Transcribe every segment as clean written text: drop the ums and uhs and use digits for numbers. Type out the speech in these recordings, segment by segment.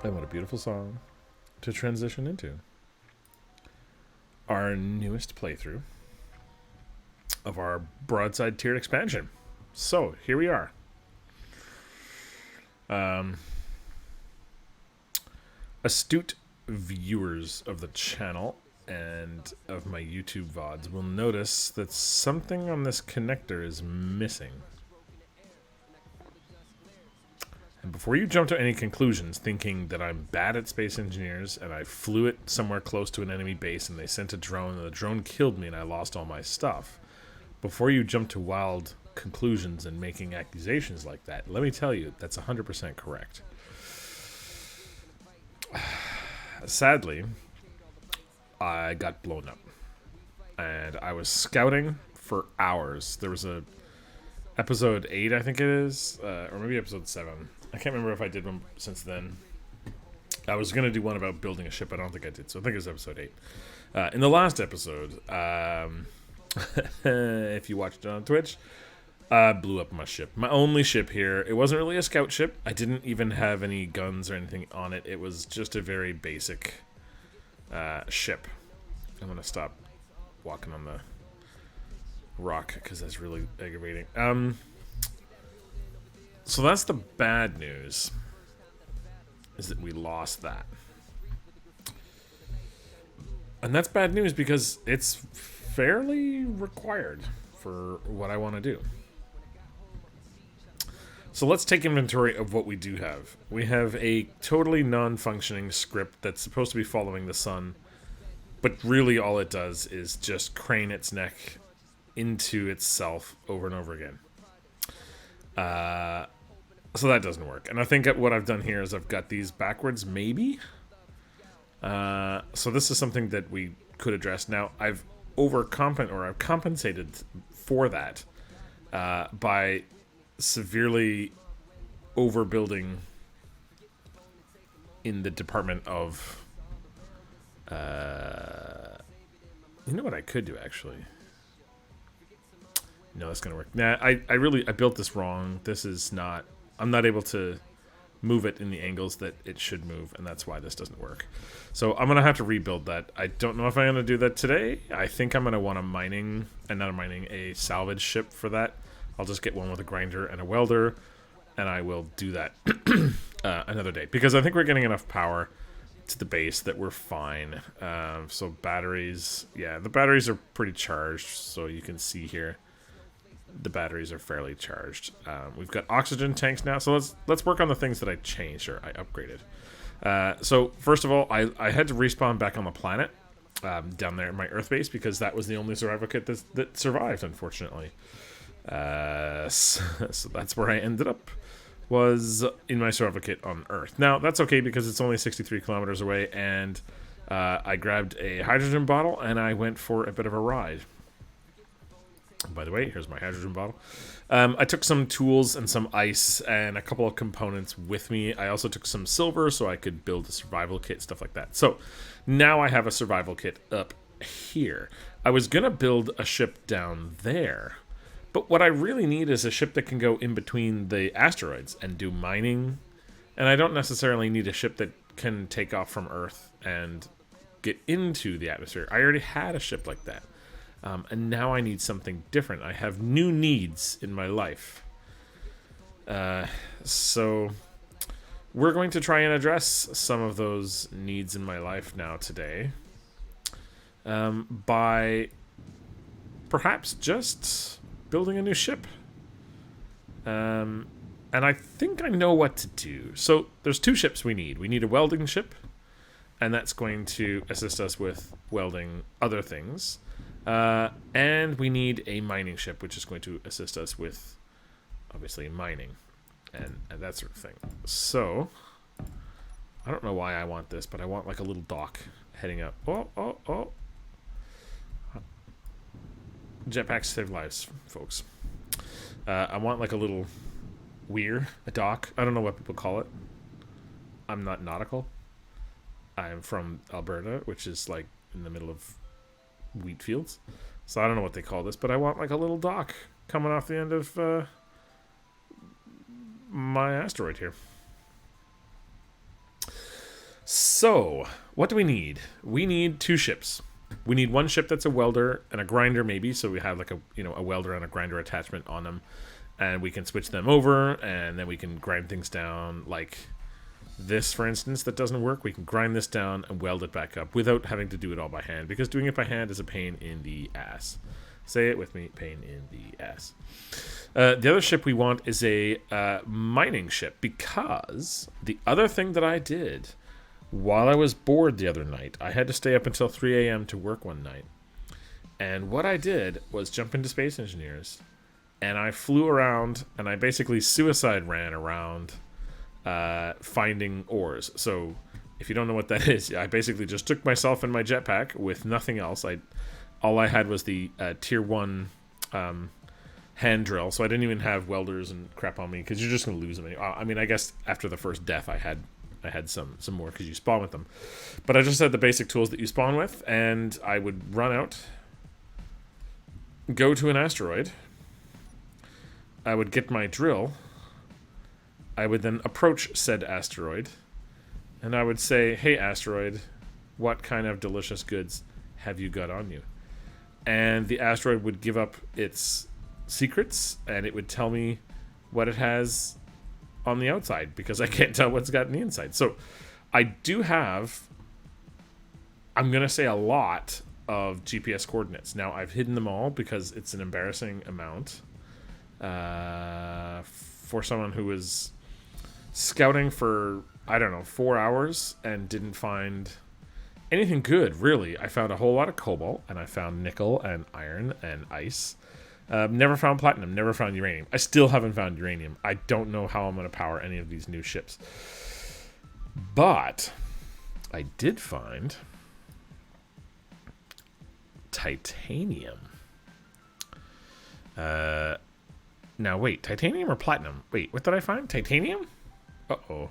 And what a beautiful song to transition into. Our newest playthrough of our Broadside tiered expansion. So, here we are. Astute viewers of the channel and of my YouTube VODs will notice that something on this connector is missing. And before you jump to any conclusions thinking that I'm bad at space engineers and I flew it somewhere close to an enemy base and they sent a drone and the drone killed me and I lost all my stuff, before you jump to wild conclusions and making accusations like that, let me tell you, that's 100% correct. Sadly, I got blown up. And I was scouting for hours. There was a episode 8, I think it is, or maybe episode 7. I can't remember if I did one since then. I was going to do one about building a ship. I don't think I did, so I think it was episode 8. In the last episode, if you watched it on Twitch, I blew up my ship. My only ship here. It wasn't really a scout ship. I didn't even have any guns or anything on it. It was just a very basic ship. I'm going to stop walking on the rock because that's really aggravating. So that's the bad news, is that we lost that. And that's bad news because it's fairly required for what I want to do. So let's take inventory of what we do have. We have a totally non-functioning script that's supposed to be following the sun, but really all it does is just crane its neck into itself over and over again. So that doesn't work. And I think what I've done here is I've got these backwards, maybe. So this is something that we could address. Now, I've compensated for that by severely overbuilding in the department of... you know what I could do, actually? No, that's gonna work. Nah, I built this wrong. This is not... I'm not able to move it in the angles that it should move, and that's why this doesn't work. So I'm gonna have to rebuild that. I don't know if I'm gonna do that today. I think I'm gonna want a salvage ship for that. I'll just get one with a grinder and a welder, and I will do that another day, because I think we're getting enough power to the base that we're fine. So batteries, yeah, the batteries are pretty charged, so you can see here the batteries are fairly charged. We've got oxygen tanks now, so let's work on the things that I changed or I upgraded. So first of all, I had to respawn back on the planet down there in my Earth base, because that was the only survival kit that survived, unfortunately. So that's where I ended up, was in my survival kit on Earth. Now that's okay because it's only 63 kilometers away, and I grabbed a hydrogen bottle and I went for a bit of a ride. By the way, here's my hydrogen bottle. I took some tools and some ice and a couple of components with me. I also took some silver so I could build a survival kit, stuff like that. So now I have a survival kit up here. I was going to build a ship down there, but what I really need is a ship that can go in between the asteroids and do mining. And I don't necessarily need a ship that can take off from Earth and get into the atmosphere. I already had a ship like that. And now I need something different. I have new needs in my life. So we're going to try and address some of those needs in my life now today. By perhaps just building a new ship. And I think I know what to do. So there's two ships we need. We need a welding ship, and that's going to assist us with welding other things. And we need a mining ship, which is going to assist us with, obviously, mining and that sort of thing. So, I don't know why I want this, but I want like a little dock heading up. Oh. Jetpacks save lives, folks. I want like a little weir, a dock. I don't know what people call it. I'm not nautical. I'm from Alberta, which is like in the middle of wheat fields, so I don't know what they call this, but I want like a little dock coming off the end of my asteroid here. So, what do we need? We need 2 ships. We need 1 ship that's a welder and a grinder, maybe, so we have like a welder and a grinder attachment on them, and we can switch them over, and then we can grind things down. Like this, for instance, that doesn't work. We can grind this down and weld it back up without having to do it all by hand, because doing it by hand is a pain in the ass. Say it with me, pain in the ass. The other ship we want is a mining ship, because the other thing that I did while I was bored the other night, I had to stay up until 3 a.m. to work one night. And what I did was jump into Space Engineers, and I flew around, and I basically suicide ran around finding ores. So if you don't know what that is, I basically just took myself in my jetpack with nothing else. All I had was the tier 1 hand drill, so I didn't even have welders and crap on me, because you're just going to lose them. I mean, I guess after the first death I had some more, because you spawn with them. But I just had the basic tools that you spawn with, and I would run out, go to an asteroid, I would get my drill, I would then approach said asteroid, and I would say, "Hey asteroid, what kind of delicious goods have you got on you?" And the asteroid would give up its secrets, and it would tell me what it has on the outside, because I can't tell what's got in the inside. So I do have, I'm going to say, a lot of GPS coordinates. Now, I've hidden them all because it's an embarrassing amount for someone who was scouting for, I don't know, 4 hours and didn't find anything good, really. I found a whole lot of cobalt, and I found nickel and iron and ice. Never found platinum, never found uranium. I still haven't found uranium. I don't know how I'm going to power any of these new ships. But I did find titanium. Now, wait, titanium or platinum? Wait, what did I find? Titanium? Uh-oh.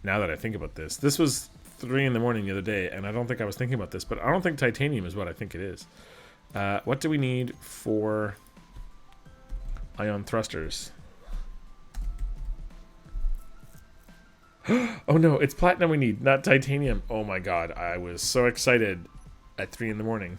Now that I think about this. This was 3 in the morning the other day, and I don't think I was thinking about this, but I don't think titanium is what I think it is. What do we need for ion thrusters? Oh no, it's platinum we need, not titanium. Oh my god, I was so excited at 3 in the morning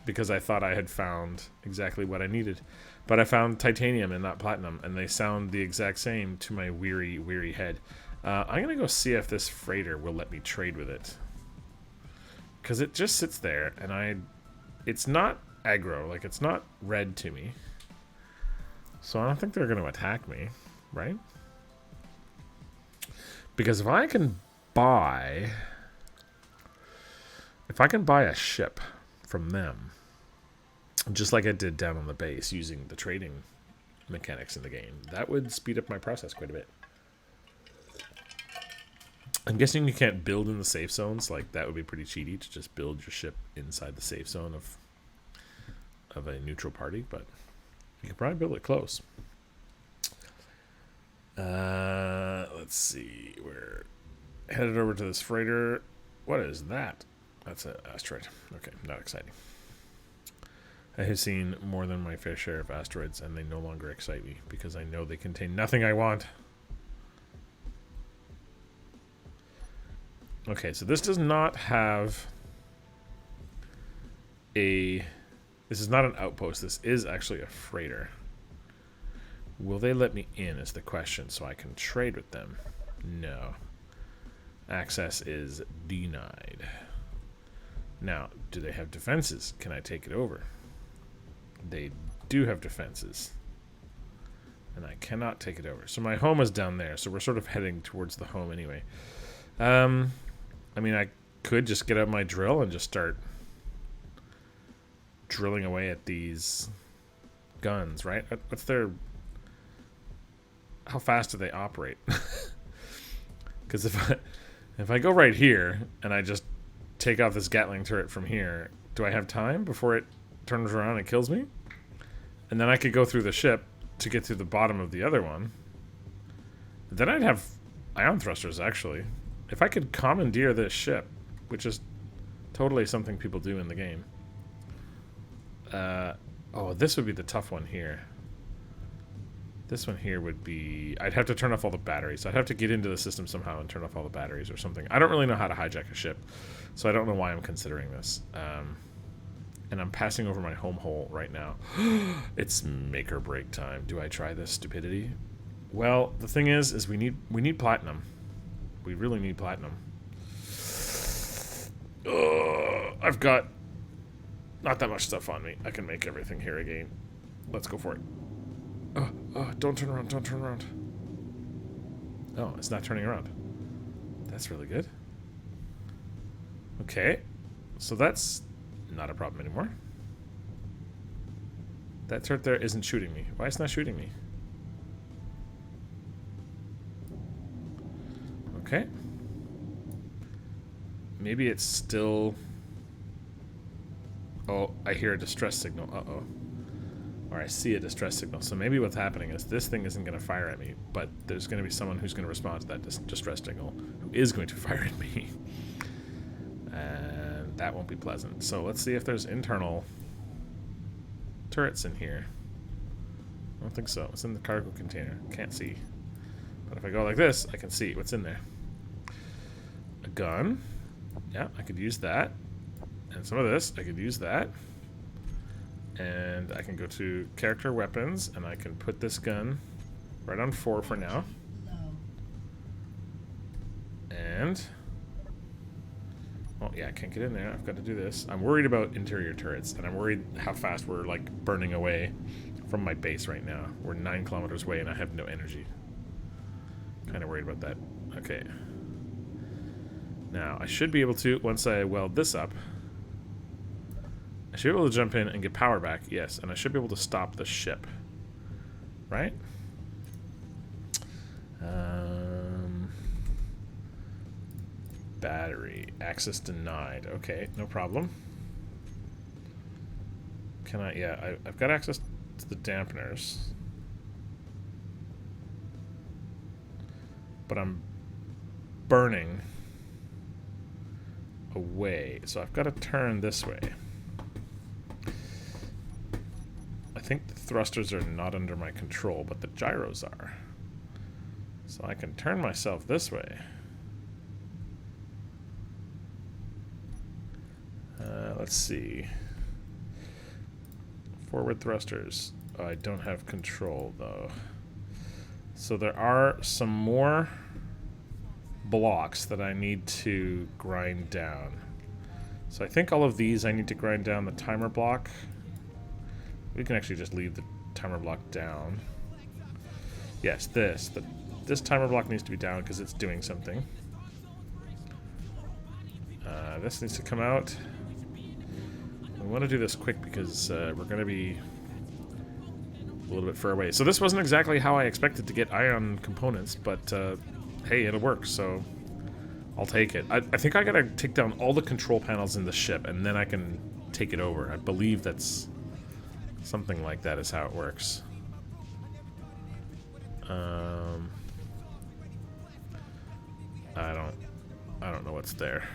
because I thought I had found exactly what I needed. But I found titanium and not platinum, and they sound the exact same to my weary, weary head. I'm going to go see if this freighter will let me trade with it. Because it just sits there, and it's not aggro, like it's not red to me. So I don't think they're going to attack me, right? Because if I can buy a ship from them, just like I did down on the base using the trading mechanics in the game, that would speed up my process quite a bit. I'm guessing you can't build in the safe zones. Like, that would be pretty cheaty to just build your ship inside the safe zone of a neutral party, but you could probably build it close. Let's see. We're headed over to this freighter. What is that? That's an asteroid. Okay, not exciting. I have seen more than my fair share of asteroids, and they no longer excite me because I know they contain nothing I want. Okay, so this does not have this is not an outpost. This is actually a freighter. Will they let me in is the question, so I can trade with them? No. Access is denied. Now, do they have defenses? Can I take it over? They do have defenses. And I cannot take it over. So my home is down there, so we're sort of heading towards the home anyway. I mean, I could just get out my drill and just start drilling away at these guns, right? What's their... How fast do they operate? Because if I go right here and I just take off this Gatling turret from here, do I have time before it turns around and kills me? And then I could go through the ship to get to the bottom of the other one. Then I'd have ion thrusters, actually. If I could commandeer this ship, which is totally something people do in the game. Oh, this would be the tough one here. This one here would be... I'd have to turn off all the batteries. I'd have to get into the system somehow and turn off all the batteries or something. I don't really know how to hijack a ship, so I don't know why I'm considering this. And I'm passing over my home hole right now. It's make or break time. Do I try this stupidity? Well, the thing is we need platinum. We really need platinum. I've got not that much stuff on me. I can make everything here again. Let's go for it. Don't turn around, don't turn around. Oh, it's not turning around. That's really good. Okay, so that's not a problem anymore. That turret there isn't shooting me. Why is it not shooting me? Okay. Maybe it's still... Oh, I hear a distress signal. Uh-oh. Or I see a distress signal. So maybe what's happening is this thing isn't going to fire at me, but there's going to be someone who's going to respond to that distress signal who is going to fire at me. And that won't be pleasant. So let's see if there's internal turrets in here. I don't think so. It's in the cargo container. Can't see. But if I go like this, I can see what's in there. A gun. Yeah, I could use that. And some of this, I could use that. And I can go to character weapons, and I can put this gun right on 4 for now. And... oh, yeah, I can't get in there. I've got to do this. I'm worried about interior turrets, and I'm worried how fast we're, like, burning away from my base right now. We're 9 kilometers away, and I have no energy. Kind of worried about that. Okay. Now, I should be able to, once I weld this up... I should be able to jump in and get power back, yes, and I should be able to stop the ship. Right? Battery. Access denied. Okay, no problem. Can I... yeah, I've got access to the dampeners. But I'm burning away, so I've got to turn this way. I think the thrusters are not under my control, but the gyros are. So I can turn myself this way. Let's see. Forward thrusters. Oh, I don't have control, though. So there are some more blocks that I need to grind down. So I think all of these I need to grind down the timer block. We can actually just leave the timer block down. Yes, this timer block needs to be down because it's doing something. This needs to come out. We want to do this quick because we're going to be a little bit far away. So this wasn't exactly how I expected to get ion components, but hey, it'll work, so I'll take it. I think I gotta take down all the control panels in the ship, and then I can take it over. I believe that's something like that is how it works. I don't know what's there.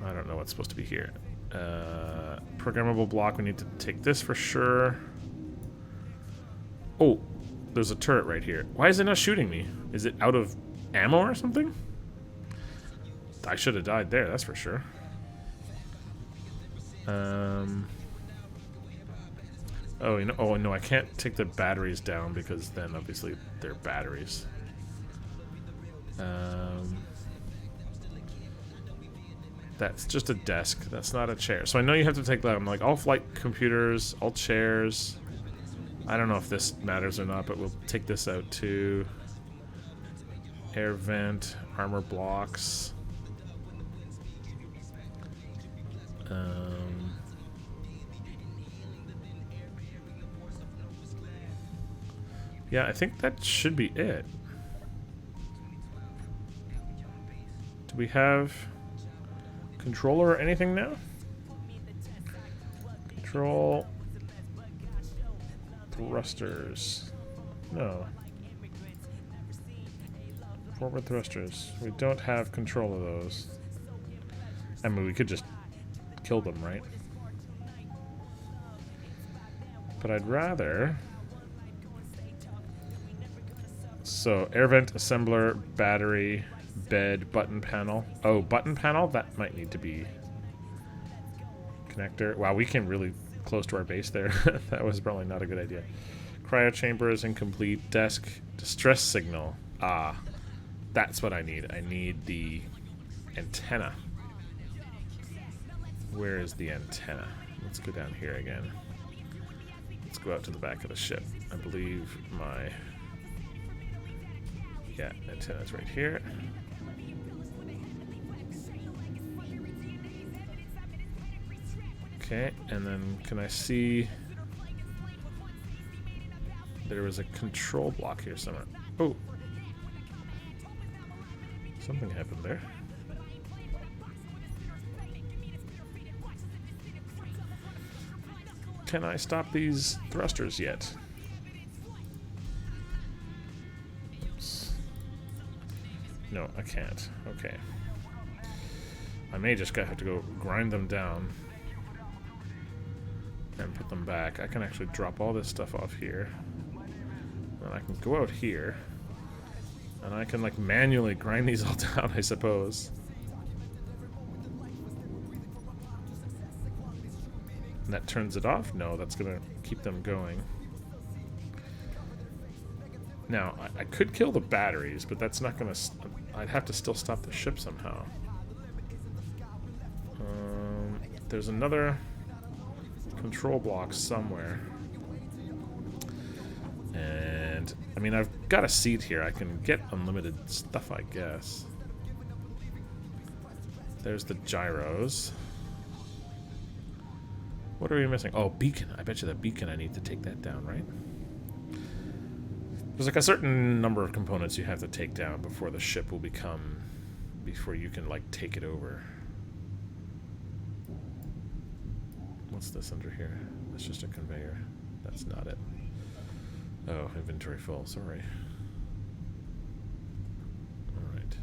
I don't know what's supposed to be here. Programmable block, we need to take this for sure. Oh, there's a turret right here. Why is it not shooting me? Is it out of ammo or something? I should have died there, that's for sure. Oh, you know, oh no, I can't take the batteries down because then obviously they're batteries. That's just a desk. That's not a chair. So I know you have to take that. I'm like all flight computers, all chairs. I don't know if this matters or not, but we'll take this out too. Air vent, armor blocks. Yeah, I think that should be it. Do we have controller or anything now? Control thrusters. No. Forward thrusters. We don't have control of those. I mean, we could just kill them, right? But I'd rather So air vent, assembler, battery, bed, button panel. Oh, button panel? That might need to be connector. Wow, we came really close to our base there. That was probably not a good idea. Cryo chamber is incomplete. Desk, distress signal. Ah, that's what I need. I need the antenna. Where is the antenna? Let's go down here again. Let's go out to the back of the ship. I believe my... yeah, antenna's right here. Okay, and then can I see... there was a control block here somewhere. Oh! Something happened there. Can I stop these thrusters yet? Oops. No, I can't. Okay. I may just have to go grind them down and put them back. I can actually drop all this stuff off here. And I can go out here. And I can like manually grind these all down, I suppose. And that turns it off? No, that's gonna keep them going. Now, I could kill the batteries, but that's not gonna... I'd have to still stop the ship somehow. There's another control block somewhere. And, I mean, I've got a seat here. I can get unlimited stuff, I guess. There's the gyros. What are we missing? Oh, beacon. I bet you the beacon, I need to take that down, right? There's like a certain number of components you have to take down before the ship will become... before you can, like, take it over. What's this under here? That's just a conveyor. That's not it. Oh, inventory full. Sorry. Alright.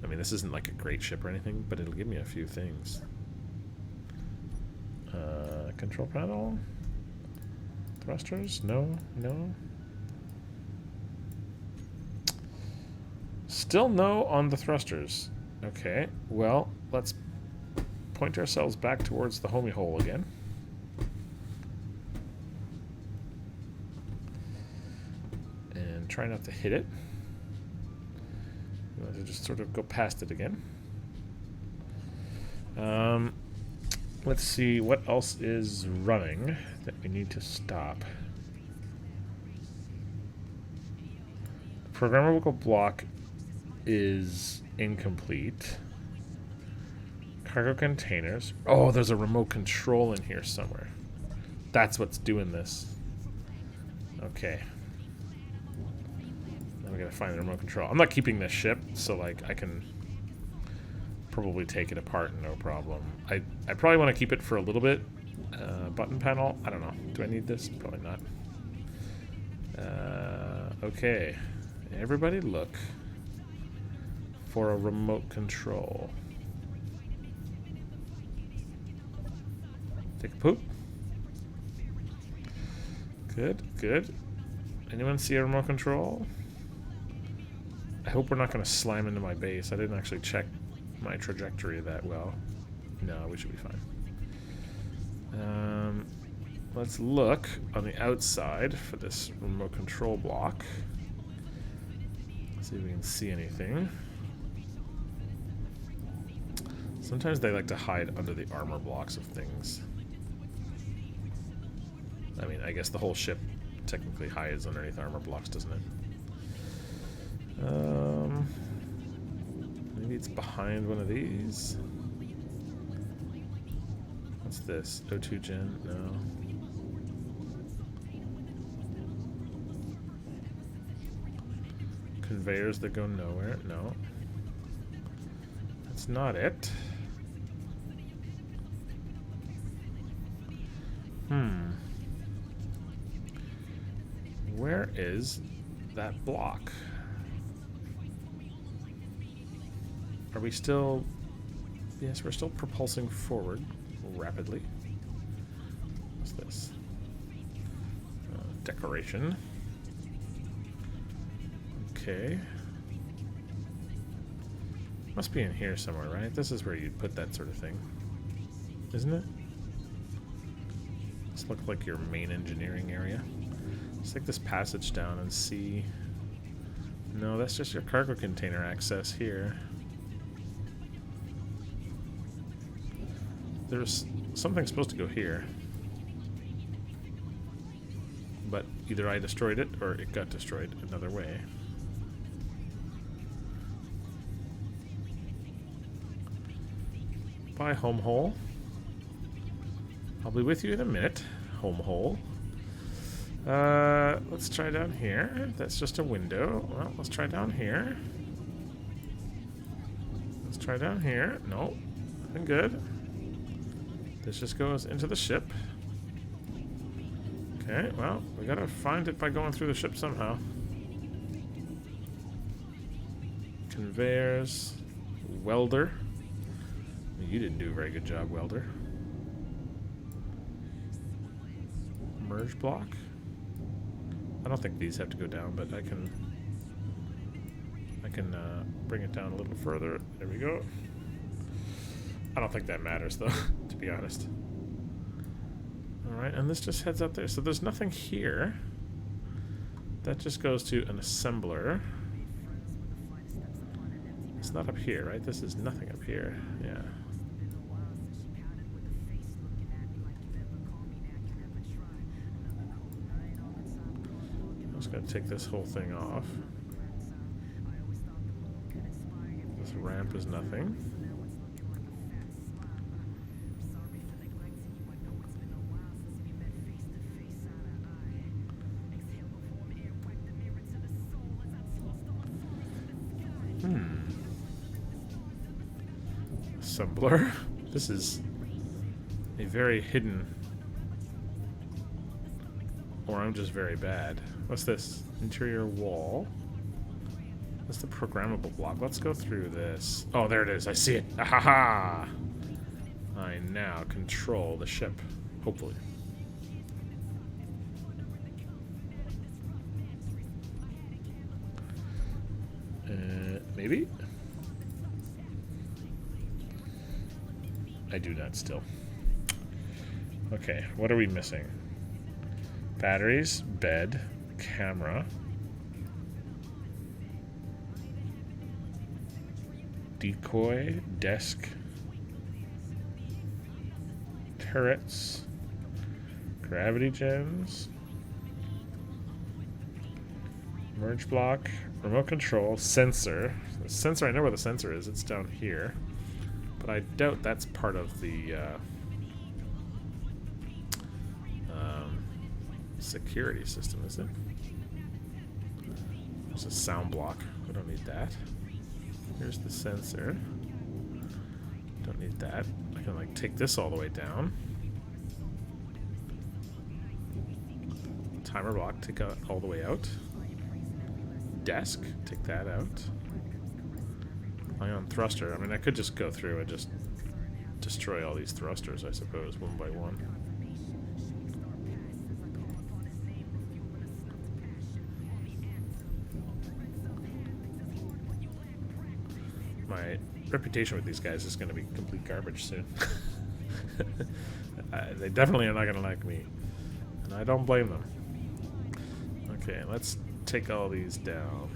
I mean, this isn't like a great ship or anything, but it'll give me a few things. Control panel? Thrusters? No? No? Still no on the thrusters. Okay, well, let's point ourselves back towards the homie hole again. And try not to hit it. You want to just sort of go past it again. Let's see what else is running that we need to stop. Programmable block is incomplete. Cargo containers. Oh, there's a remote control in here somewhere. That's what's doing this. Okay. Now we gotta find the remote control. I'm not keeping this ship, so like I can probably take it apart, no problem. I probably want to keep it for a little bit. Button panel. I don't know. Do I need this? Probably not. Okay. Everybody look for a remote control. Take a poop. Good, good. Anyone see a remote control? I hope we're not going to slam into my base. I didn't actually check my trajectory that well. No, we should be fine. Let's look on the outside for this remote control block. See if we can see anything. Sometimes they like to hide under the armor blocks of things. I mean, I guess the whole ship technically hides underneath armor blocks, doesn't it? Maybe it's behind one of these. What's this? O2 gen? No. Conveyors that go nowhere? No. That's not it. Where is that block? Are we still... Yes, we're still propulsing forward rapidly. What's this? Decoration. Okay. Must be in here somewhere, right? This is where you'd put that sort of thing. Isn't it? This looks like your main engineering area. Let's take this passage down and see. No, that's just your cargo container access here. There's something supposed to go here. But either I destroyed it or it got destroyed another way. Bye, home hole. I'll be with you in a minute, home hole. Let's try down here. That's just a window. Well, let's try down here. Let's try down here. No, nothing good. This just goes into the ship. Okay, well, we gotta find it by going through the ship somehow. Conveyors. Welder. You didn't do a very good job, welder. Merge block. I don't think these have to go down, but I can bring it down a little further. There we go. I don't think that matters, though, to be honest. Alright, and this just heads up there. So there's nothing here. That just goes to an assembler. It's not up here, right? This is nothing up here. Yeah. I'm just going to take this whole thing off. This ramp is nothing. Assembler. This is a very hidden, or I'm just very bad. What's this? Interior wall. That's the programmable block. Let's go through this. Oh, there it is. I see it. Ahaha! I now control the ship. Hopefully. Maybe? I do not still. Okay, what are we missing? Batteries, bed, camera, decoy, desk, turrets, gravity gens, merge block, remote control, sensor. The sensor, I know where the sensor is. It's down here. But I doubt that's part of the security system, is it? There's a sound block. We don't need that. Here's the sensor. Don't need that. I can like take this all the way down. Timer block, take it all the way out. Desk, take that out. Ion thruster. I mean, I could just go through and just destroy all these thrusters, I suppose, one by one. My reputation with these guys is going to be complete garbage soon. They definitely are not going to like me, and I don't blame them. Okay, let's take all these down.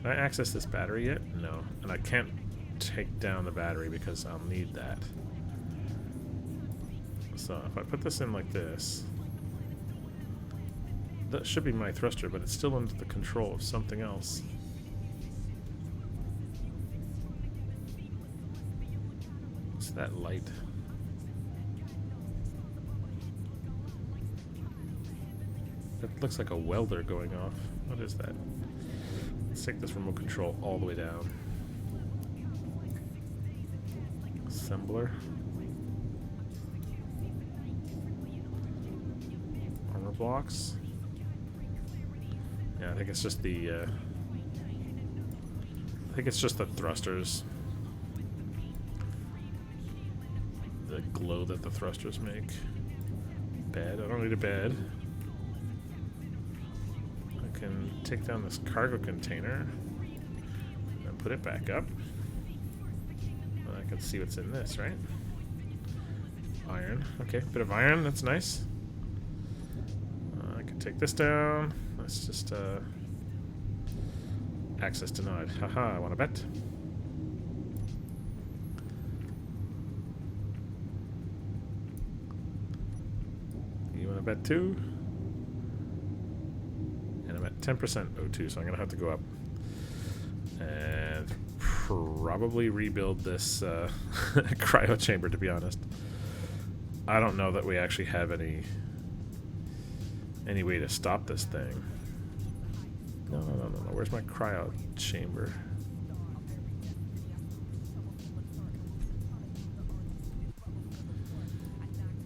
Can I access this battery yet? No. And I can't take down the battery because I'll need that. So if I put this in like this, that should be my thruster, but it's still under the control of something else. What's that light? That looks like a welder going off. What is that? Let's take this remote control all the way down. Assembler. Armor blocks. Yeah, I think it's just the thrusters. The glow that the thrusters make. Bed. I don't need a bed. can take down this cargo container and put it back up. And I can see what's in this, right? Iron. Okay, bit of iron. That's nice. I can take this down. Let's just access denied. Haha, I want to bet. You want to bet too? And I'm at 10% O2, so I'm going to have to go up and probably rebuild this cryo chamber, to be honest. I don't know that we actually have any way to stop this thing. No. Where's my cryo chamber?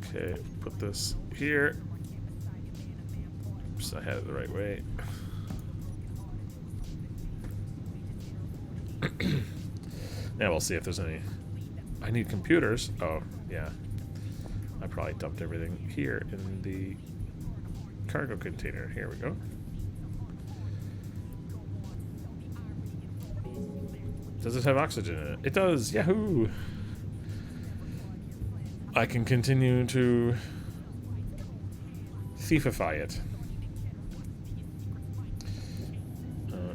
Okay, put this here. Oops, I had it the right way. Now we'll see if there's any. I need computers. Oh, yeah. I probably dumped everything here in the cargo container. Here we go. Does it have oxygen in it? It does. Yahoo! I can continue to thiefify it.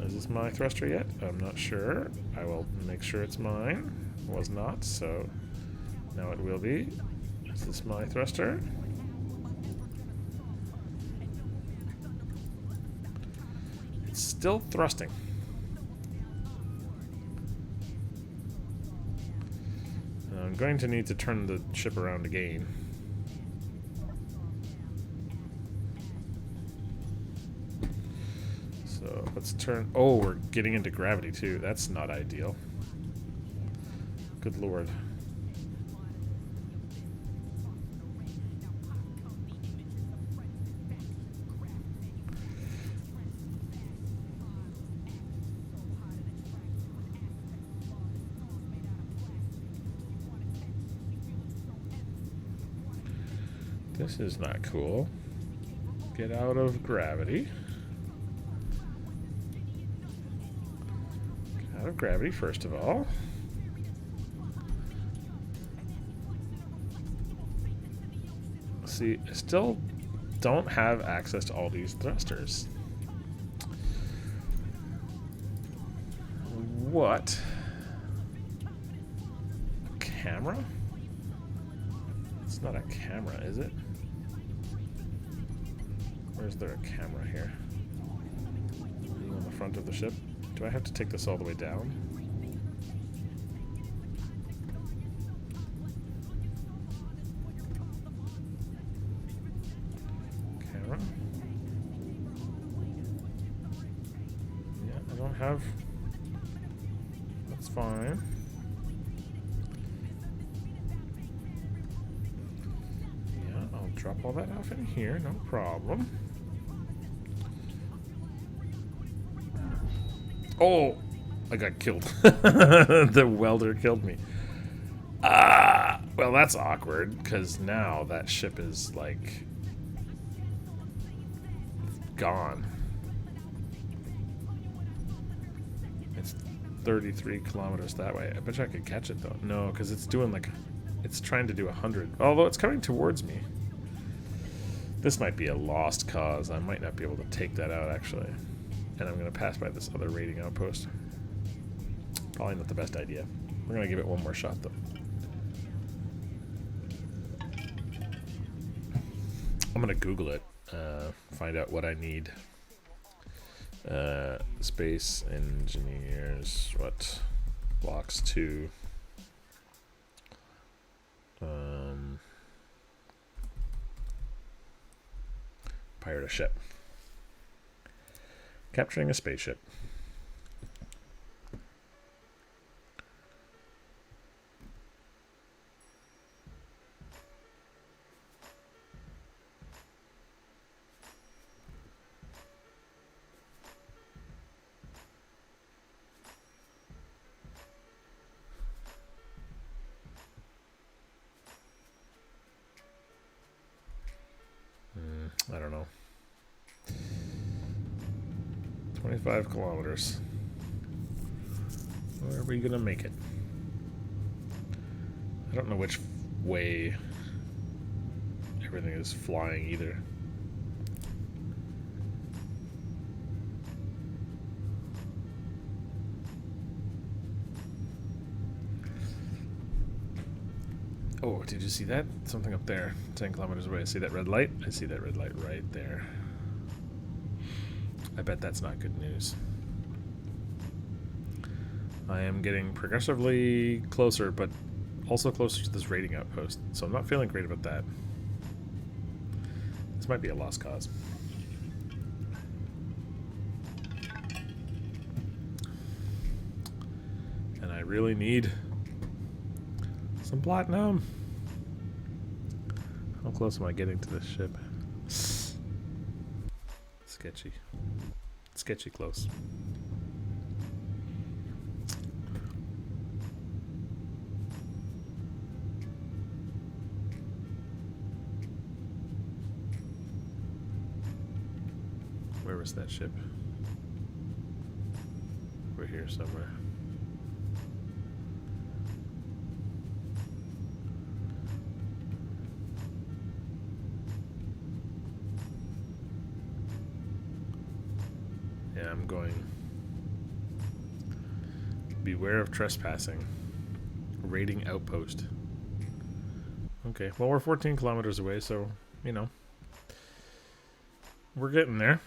Is this my thruster yet? I'm not sure. I will make sure it's mine. It was not, so now it will be. Is this my thruster? It's still thrusting. I'm going to need to turn the ship around again. So let's turn. Oh, we're getting into gravity too. That's not ideal. Good lord. This is not cool. Get out of gravity. Get out of gravity, first of all. See, I still don't have access to all these thrusters. What? A camera? It's not a camera, is it? Where's there a camera here? On the front of the ship? Do I have to take this all the way down? Camera? Yeah, I don't have... That's fine. Yeah, I'll drop all that off in here, no problem. Oh, I got killed. The welder killed me. Well, that's awkward, because now that ship is, like, gone. It's 33 kilometers that way. I bet you I could catch it, though. No, because it's doing, like, it's trying to do 100. Although it's coming towards me. This might be a lost cause. I might not be able to take that out, actually. And I'm going to pass by this other raiding outpost. Probably not the best idea. We're going to give it one more shot, though. I'm going to Google it. Find out what I need. Space engineers. What? Blocks 2. Pirate a ship. Capturing a spaceship. I don't know. 25 kilometers. Where are we gonna make it? I don't know which way everything is flying either. Oh, did you see that? Something up there, 10 kilometers away. See that red light? I see that red light right there. I bet that's not good news. I am getting progressively closer, but also closer to this raiding outpost, so I'm not feeling great about that. This might be a lost cause. And I really need some platinum. How close am I getting to this ship? Sketchy. Sketchy close. Where was that ship? We're here somewhere. Yeah, I'm going. Beware of trespassing. Raiding outpost. Okay, well, we're 14 kilometers away, so, you know, we're getting there.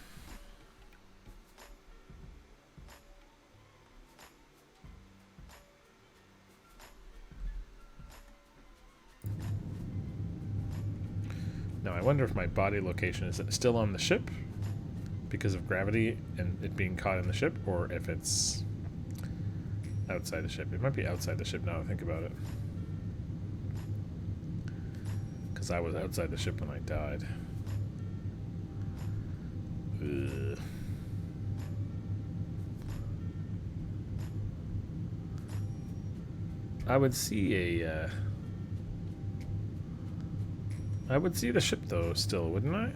Now, I wonder if my body location is still on the ship because of gravity and it being caught in the ship, or if it's outside the ship. It might be outside the ship now that I think about it. Because I was outside the ship when I died. Ugh. I would see a... I would see the ship, though, still, wouldn't I?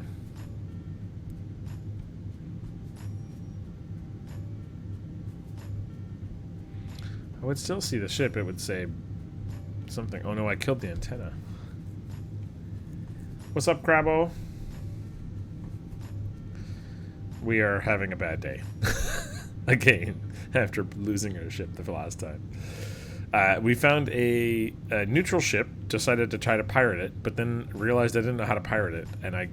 I would still see the ship. It would say something. Oh, no, I killed the antenna. What's up, Crabbo? We are having a bad day. Again, after losing our ship the last time. We found a neutral ship, decided to try to pirate it, but then realized I didn't know how to pirate it, and I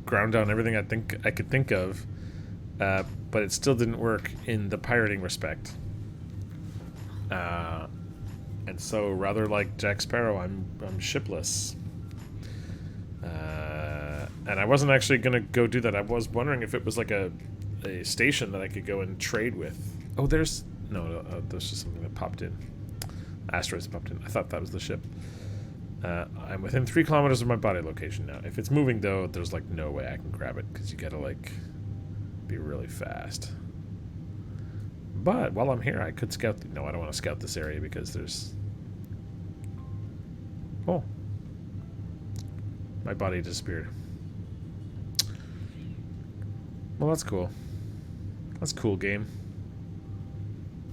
ground down everything I could think of, but it still didn't work in the pirating respect. And so, rather like Jack Sparrow, I'm shipless. And I wasn't actually gonna go do that. I was wondering if it was like a station that I could go and trade with. Oh, there's just something that popped in. Asteroids popped in. I thought that was the ship. I'm within 3 kilometers of my body location now. If it's moving, though, there's like no way I can grab it because you gotta like be really fast. But while I'm here, I could scout. No, I don't want to scout this area because there's. Oh, my body disappeared. Well, that's cool. That's a cool game.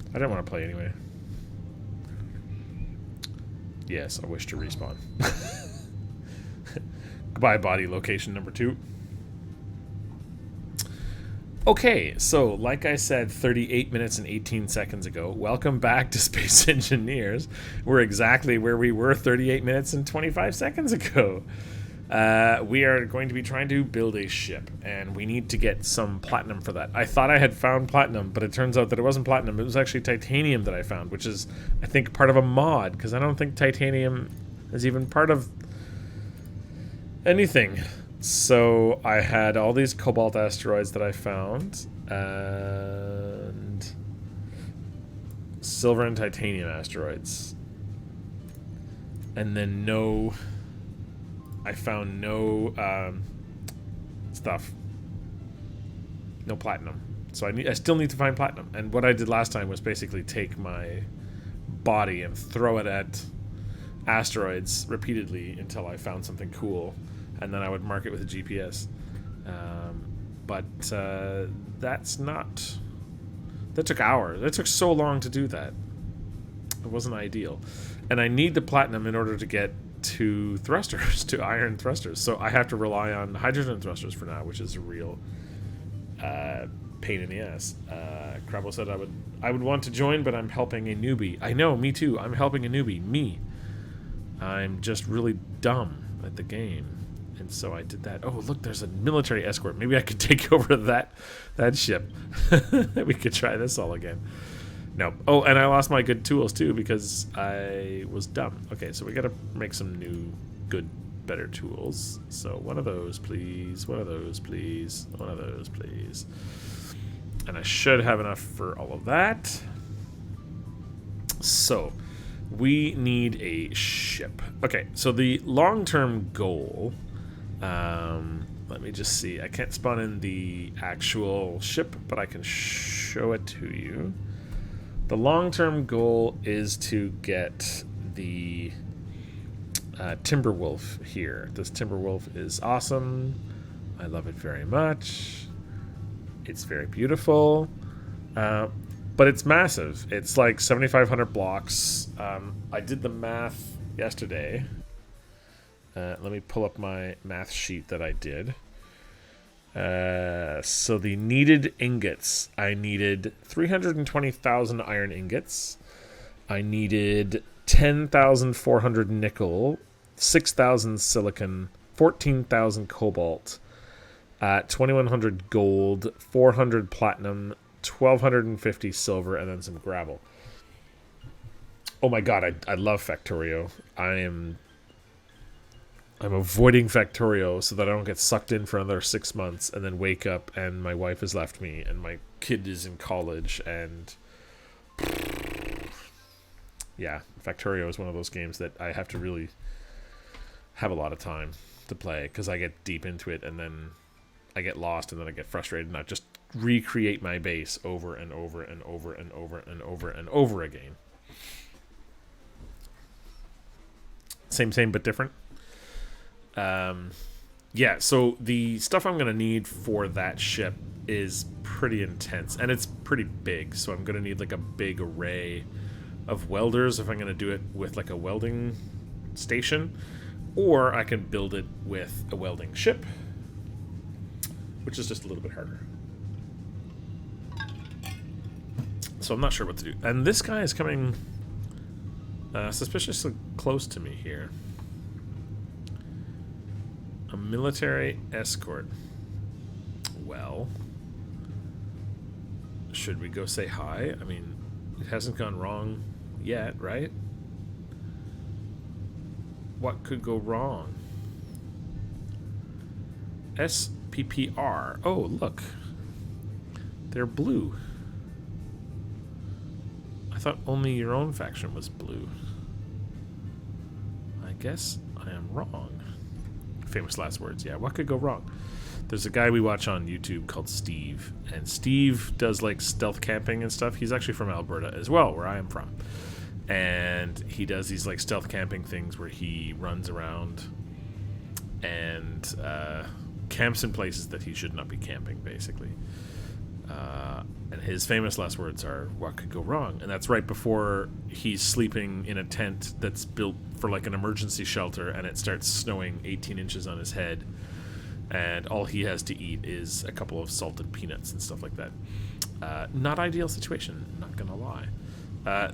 I didn't want to play anyway. Yes, I wish to respawn. Goodbye, body location number 2. Okay, so like I said 38 minutes and 18 seconds ago, welcome back to Space Engineers. We're exactly where we were 38 minutes and 25 seconds ago. We are going to be trying to build a ship, and we need to get some platinum for that. I thought I had found platinum, but it turns out that it wasn't platinum. It was actually titanium that I found, which is, I think, part of a mod, because I don't think titanium is even part of anything. So I had all these cobalt asteroids that I found, and silver and titanium asteroids. And then I found no stuff. No platinum. So I still need to find platinum. And what I did last time was basically take my body and throw it at asteroids repeatedly until I found something cool. And then I would mark it with a GPS. But that's not That took hours. That took so long to do that. It wasn't ideal. And I need the platinum in order to get to thrusters, to iron thrusters. So I have to rely on hydrogen thrusters for now, which is a real pain in the ass. Crabble said I would want to join, but I'm helping a newbie. I know, me too. I'm helping a newbie. Me. I'm just really dumb at the game. And so I did that. Oh, look, there's a military escort. Maybe I could take over that ship. We could try this all again. No. Oh, and I lost my good tools too because I was dumb. Okay, so we got to make some new, good, better tools. So one of those, please. One of those, please. One of those, please. And I should have enough for all of that. So we need a ship. Okay, so the long-term goal... let me just see. I can't spawn in the actual ship, but I can show it to you. The long-term goal is to get the Timberwolf here. This Timberwolf is awesome. I love it very much. It's very beautiful. But it's massive. It's like 7,500 blocks. I did the math yesterday. Let me pull up my math sheet that I did. So the needed ingots, I needed 320,000 iron ingots. I needed 10,400 nickel, 6,000 silicon, 14,000 cobalt, 2,100 gold, 400 platinum, 1,250 silver, and then some gravel. Oh my god, I love Factorio. I'm avoiding Factorio so that I don't get sucked in for another 6 months and then wake up and my wife has left me and my kid is in college and... Yeah, Factorio is one of those games that I have to really have a lot of time to play because I get deep into it and then I get lost and then I get frustrated and I just recreate my base over and over and over and over and over and over again. Same but different. Yeah, so the stuff I'm going to need for that ship is pretty intense, and it's pretty big, so I'm going to need like a big array of welders if I'm going to do it with like a welding station, or I can build it with a welding ship, which is just a little bit harder. So I'm not sure what to do. And this guy is coming suspiciously close to me here. A military escort. Well, should we go say hi? I mean, it hasn't gone wrong yet, right? What could go wrong? SPPR. Oh, look. They're blue. I thought only your own faction was blue. I guess I am wrong. Famous last words. Yeah, what could go wrong? There's a guy we watch on YouTube called Steve, and Steve does like stealth camping and stuff. He's actually from Alberta as well, where I am from, and he does these like stealth camping things where he runs around and camps in places that he should not be camping, basically. And his famous last words are, what could go wrong? And that's right before he's sleeping in a tent that's built for like an emergency shelter, and it starts snowing 18 inches on his head, and all he has to eat is a couple of salted peanuts and stuff like that. Not ideal situation, not gonna lie.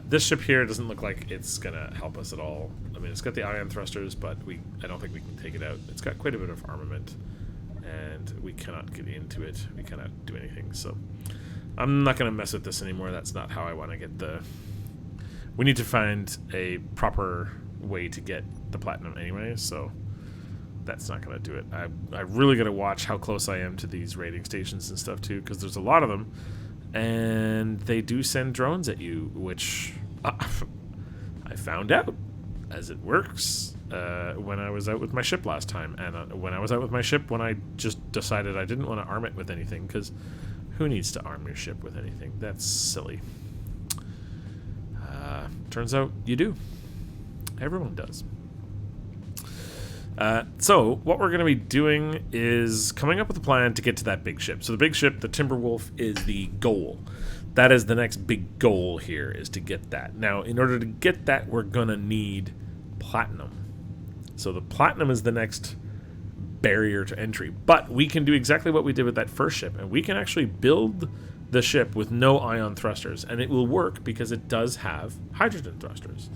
This ship here doesn't look like it's gonna help us at all. I mean, it's got the ion thrusters, but I don't think we can take it out. It's got quite a bit of armament, and we cannot get into it. We cannot do anything, so I'm not going to mess with this anymore. That's not how I want to get the... We need to find a proper way to get the platinum anyway, so that's not going to do it. I really got to watch how close I am to these raiding stations and stuff, too, because there's a lot of them, and they do send drones at you, which I found out as it works when I was out with my ship last time. And when I was out with my ship, when I just decided I didn't want to arm it with anything, because... Who needs to arm your ship with anything? That's silly. Turns out you do. Everyone does. So what we're going to be doing is coming up with a plan to get to that big ship. So the big ship, the Timberwolf, is the goal. That is the next big goal here, is to get that. Now, in order to get that, we're going to need platinum. So the platinum is the next barrier to entry. But we can do exactly what we did with that first ship, and we can actually build the ship with no ion thrusters, and it will work because it does have hydrogen thrusters.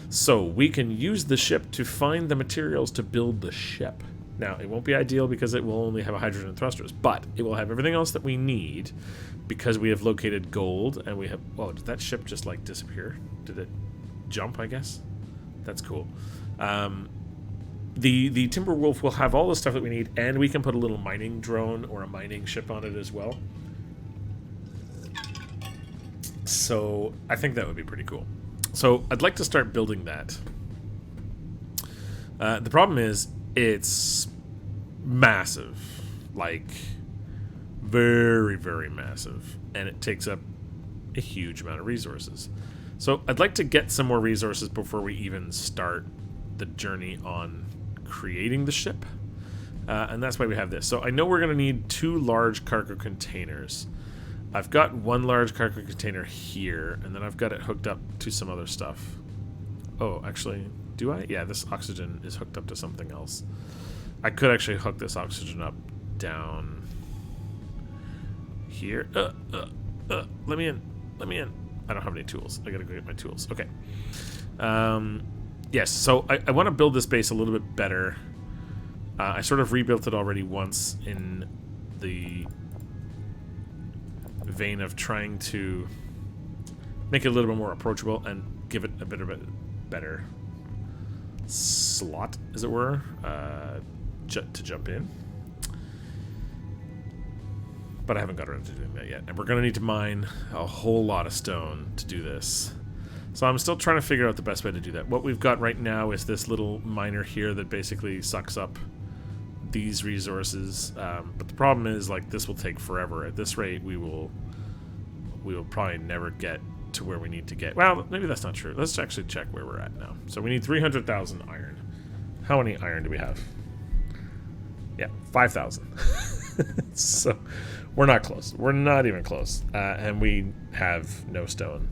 So we can use the ship to find the materials to build the ship. Now, it won't be ideal because it will only have hydrogen thrusters, but it will have everything else that we need because we have located gold, and we have... Oh, did that ship just, like, disappear? Did it jump, I guess? That's cool. The Timberwolf will have all the stuff that we need, and we can put a little mining drone or a mining ship on it as well. So I think that would be pretty cool. So I'd like to start building that. The problem is it's massive, like very, very massive, and it takes up a huge amount of resources. So I'd like to get some more resources before we even start the journey on creating the ship, and that's why we have this. So I know we're going to need 2 large cargo containers. I've got 1 large cargo container here, and then I've got it hooked up to some other stuff. Oh, actually, do I? Yeah, this oxygen is hooked up to something else. I could actually hook this oxygen up down here. Let me in. Let me in. I don't have any tools. I gotta go get my tools. Okay. Yes, so I want to build this base a little bit better. I sort of rebuilt it already once in the vein of trying to make it a little bit more approachable and give it a bit of a better slot, as it were, to jump in. But I haven't got around to doing that yet. And we're going to need to mine a whole lot of stone to do this. So I'm still trying to figure out the best way to do that. What we've got right now is this little miner here that basically sucks up these resources. But the problem is, like, this will take forever. At this rate, we will probably never get to where we need to get. Well, maybe that's not true. Let's actually check where we're at now. So we need 300,000 iron. How many iron do we have? Yeah, 5,000. So we're not close. We're not even close. And we have no stone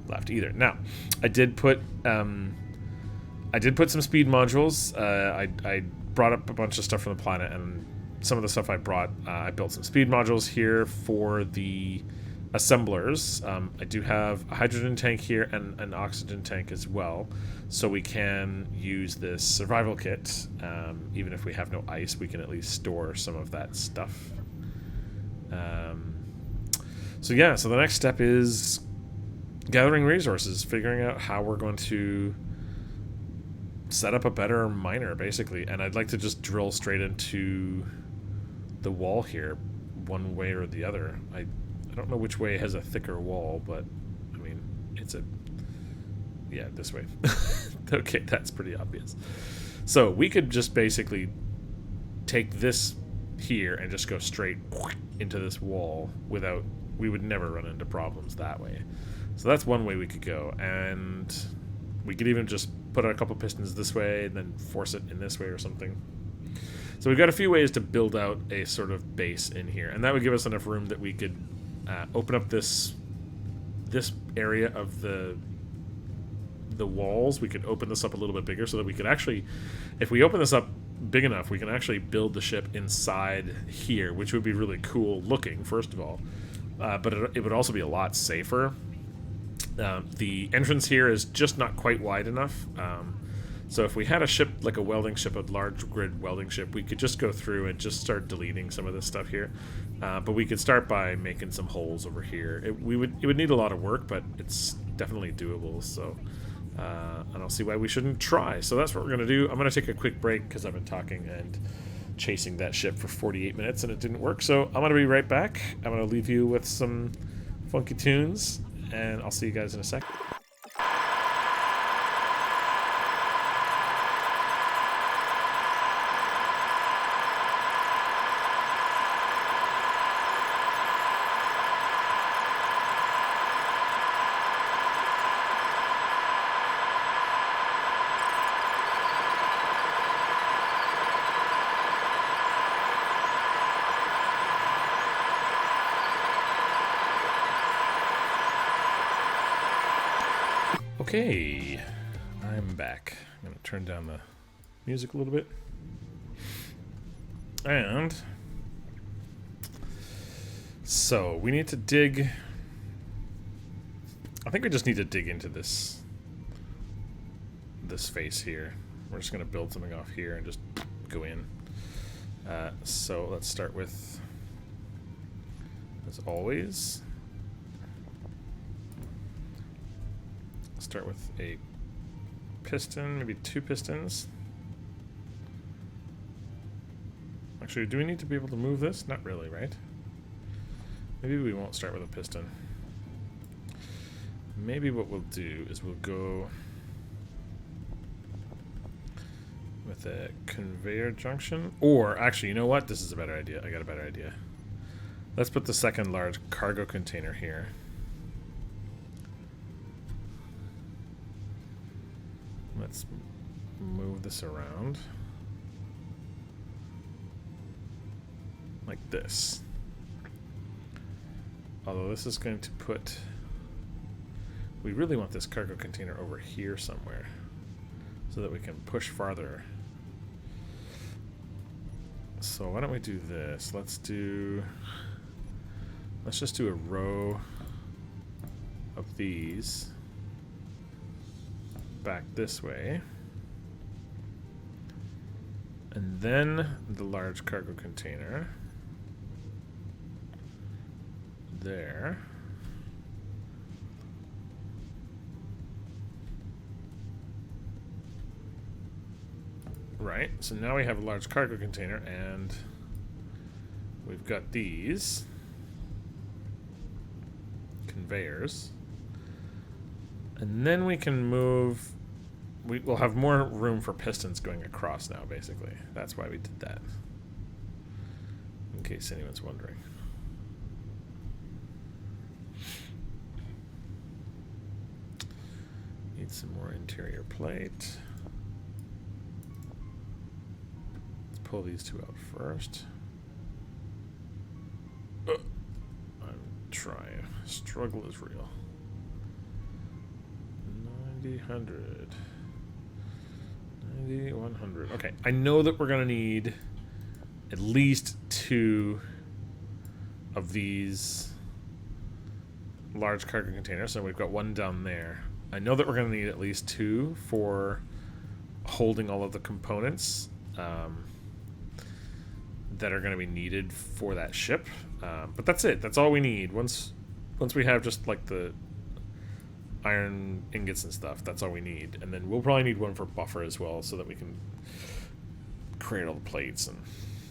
left either. Now, I did put some speed modules. I brought up a bunch of stuff from the planet, and some of the stuff I brought, I built some speed modules here for the assemblers. I do have a hydrogen tank here and an oxygen tank as well, so we can use this survival kit. Even if we have no ice, we can at least store some of that stuff. So yeah, so the next step is gathering resources, figuring out how we're going to set up a better miner, basically. And I'd like to just drill straight into the wall here, one way or the other. I don't know which way has a thicker wall, but I mean, yeah, this way. Okay, that's pretty obvious. So we could just basically take this here and just go straight into this wall without, we would never run into problems that way. So that's one way we could go, and we could even just put a couple pistons this way and then force it in this way or something. So we've got a few ways to build out a sort of base in here, and that would give us enough room that we could open up this area of the walls. We could open this up a little bit bigger so that we could actually, if we open this up big enough, we can actually build the ship inside here, which would be really cool looking, first of all. But it would also be a lot safer. The entrance here is just not quite wide enough. So if we had a ship, like a welding ship, a large grid welding ship, we could just go through and just start deleting some of this stuff here. But we could start by making some holes over here. It would need a lot of work, but it's definitely doable. So I don't see why we shouldn't try. So that's what we're going to do. I'm going to take a quick break because I've been talking and chasing that ship for 48 minutes and it didn't work. So I'm going to be right back. I'm going to leave you with some funky tunes, and I'll see you guys in a second. Okay, I'm back. I'm gonna turn down the music a little bit. And so we need to dig. I think we just need to dig into this face here. We're just gonna build something off here and just go in. So let's start with, as always, start with a piston, maybe 2 pistons. Actually, do we need to be able to move this? Not really, right? Maybe we won't start with a piston. Maybe what we'll do is we'll go with a conveyor junction. Or, actually, you know what? This is a better idea. I got a better idea. Let's put the second large cargo container here. Let's move this around. Like this. Although this is going to put... We really want this cargo container over here somewhere, so that we can push farther. So why don't we do this? Let's just do a row of these back this way. And then the large cargo container there. Right, so now we have a large cargo container, and we've got these conveyors. And then we can move... We'll have more room for pistons going across now, basically. That's why we did that. In case anyone's wondering. Need some more interior plate. Pull these 2 out first. I'm trying. Struggle is real. 90, 100. 90, 100. Okay, I know that we're going to need at least 2 of these large cargo containers. So we've got 1 down there. I know that we're going to need at least 2 for holding all of the components. That are going to be needed for that ship, but that's it. That's all we need. Once we have just like the iron ingots and stuff, that's all we need. And then we'll probably need 1 for buffer as well, so that we can create all the plates and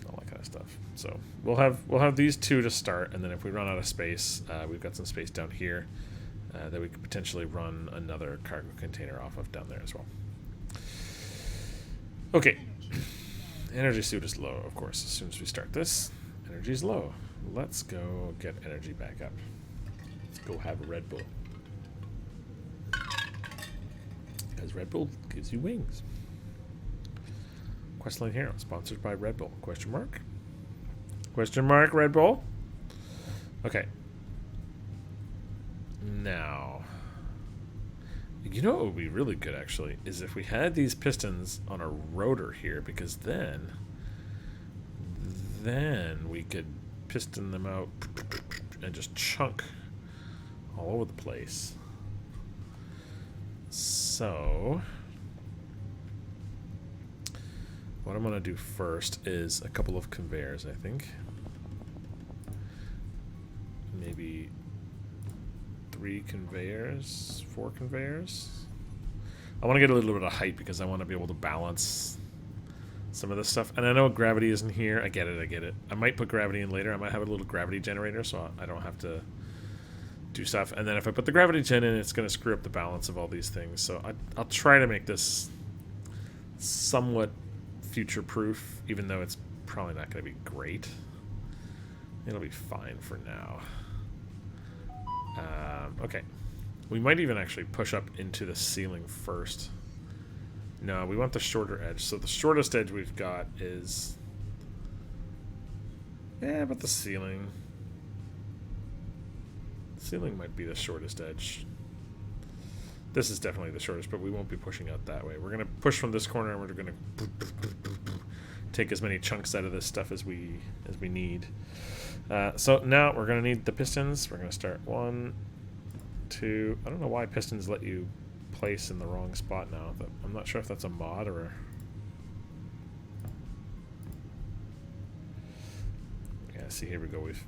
all that kind of stuff. So we'll have these 2 to start, and then if we run out of space, we've got some space down here that we could potentially run another cargo container off of down there as well. Okay. Energy suit is low, of course. As soon as we start this, energy is low. Let's go get energy back up. Let's go have a Red Bull. Because Red Bull gives you wings. Questline Hero, sponsored by Red Bull. Question mark? Question mark, Red Bull? Okay. Now, you know what would be really good, actually, is if we had these pistons on a rotor here, because then we could piston them out and just chunk all over the place. So what I'm going to do first is a couple of conveyors, I think. Maybe 3 conveyors, 4 conveyors. I want to get a little bit of height because I want to be able to balance some of this stuff. And I know gravity isn't here. I get it. I might put gravity in later. I might have a little gravity generator so I don't have to do stuff. And then if I put the gravity gen in, it's going to screw up the balance of all these things. So I'll try to make this somewhat future-proof, even though it's probably not going to be great. It'll be fine for now. Okay. We might even actually push up into the ceiling first. No, we want the shorter edge. So the shortest edge we've got is... yeah, but the ceiling. The ceiling might be the shortest edge. This is definitely the shortest, but we won't be pushing out that way. We're going to push from this corner, and we're going to take as many chunks out of this stuff as we need. So now we're going to need the pistons. We're going to start 1, 2. I don't know why pistons let you place in the wrong spot now. But I'm not sure if that's a mod or... Yeah, see, here we go. We've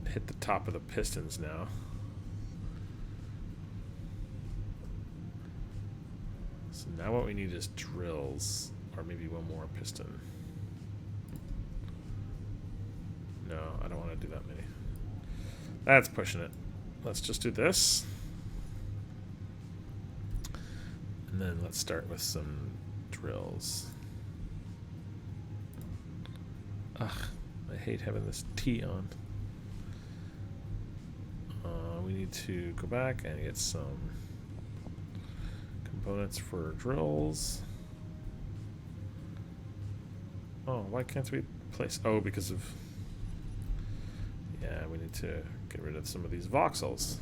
hit the top of the pistons now. So now what we need is drills, or maybe one more piston. No, I don't want to do that many. That's pushing it. Let's just do this. And then let's start with some drills. Ugh, I hate having this T on. We need to go back and get some components for drills. Oh, why can't we place... Oh, because of... Yeah, we need to get rid of some of these voxels.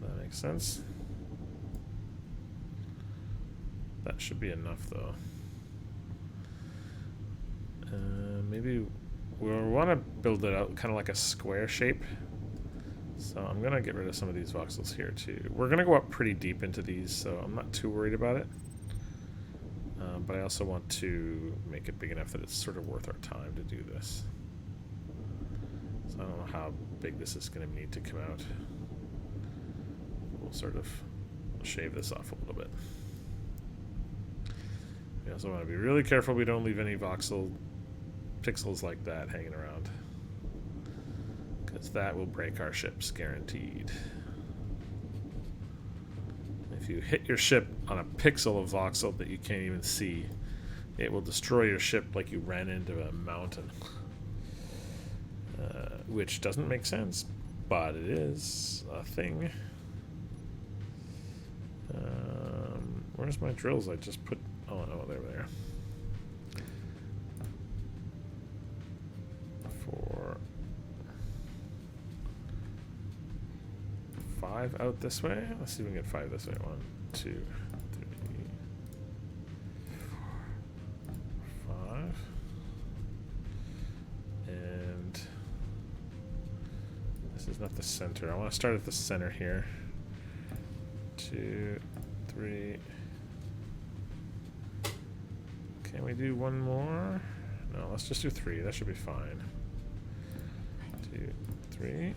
That makes sense. That should be enough, though. Maybe we want to build it out kind of like a square shape. So I'm going to get rid of some of these voxels here, too. We're going to go up pretty deep into these, so I'm not too worried about it. But I also want to make it big enough that it's sort of worth our time to do this. So I don't know how big this is going to need to come out. We'll sort of shave this off a little bit. We also want to be really careful we don't leave any voxel pixels like that hanging around, because that will break our ships, guaranteed. If you hit your ship on a pixel of voxel that you can't even see, it will destroy your ship like you ran into a mountain. Which doesn't make sense, but it is a thing. Where's my drills? I just put... Oh, no, they're there. 4, 5 out this way. Let's see if we can get 5 this way. 1, 2, 3, 4, 5. And this is not the center. I want to start at the center here. 2, 3. Can we do one more? No, let's just do 3. That should be fine. 2, 3.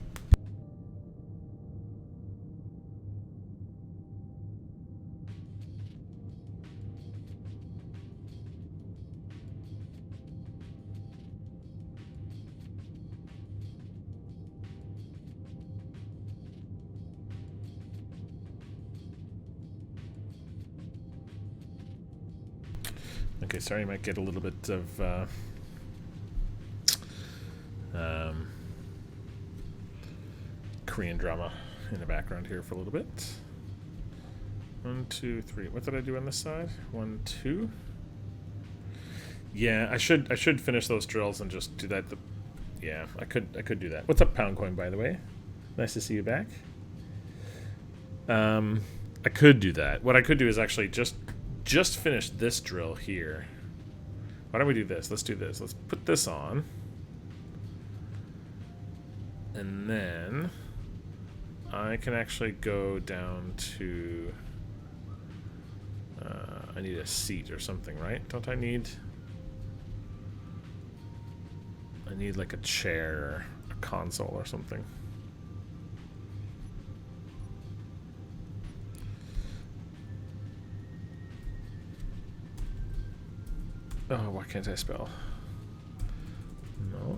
Okay, sorry, you might get a little bit of Korean drama in the background here for a little bit. 1, 2, 3. What did I do on this side? 1, 2. Yeah, I should finish those drills and just do that. Yeah, I could do that. What's up, Poundcoin, by the way? Nice to see you back. I could do that. What I could do is actually just finish this drill here. Why don't we do this? Let's do this. Let's put this on. And then I can actually go down to... I need a seat or something, right? Don't I need... I need like a chair or a console or something. Oh, why can't I spell? No.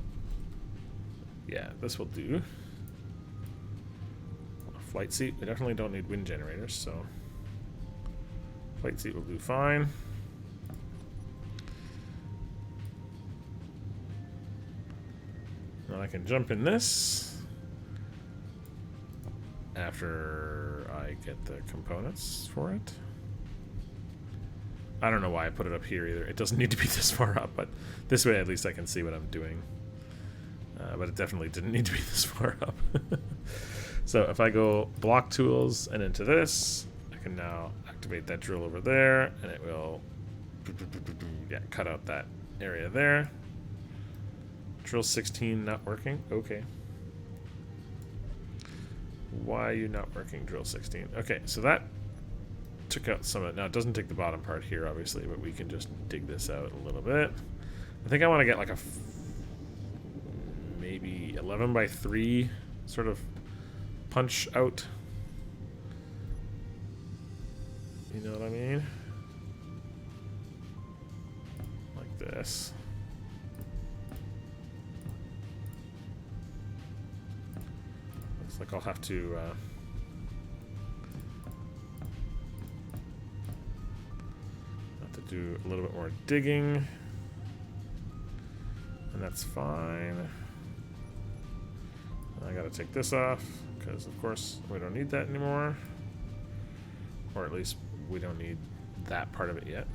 Yeah, this will do. A flight seat. We definitely don't need wind generators, so flight seat will do fine. Now I can jump in this after I get the components for it. I don't know why I put it up here either. It doesn't need to be this far up, but this way at least I can see what I'm doing. But it definitely didn't need to be this far up. So if I go block tools and into this, I can now activate that drill over there, and it will cut out that area there. Drill 16 not working. Okay. Why are you not working, drill 16? Okay, so that took out some of it. Now it doesn't take the bottom part here, obviously, but we can just dig this out a little bit. I think I want to get like a maybe 11 by 3 sort of punch out. You know what I mean? Like this. Looks like I'll have to do a little bit more digging, and that's fine. I gotta take this off because of course we don't need that anymore, or at least we don't need that part of it yet.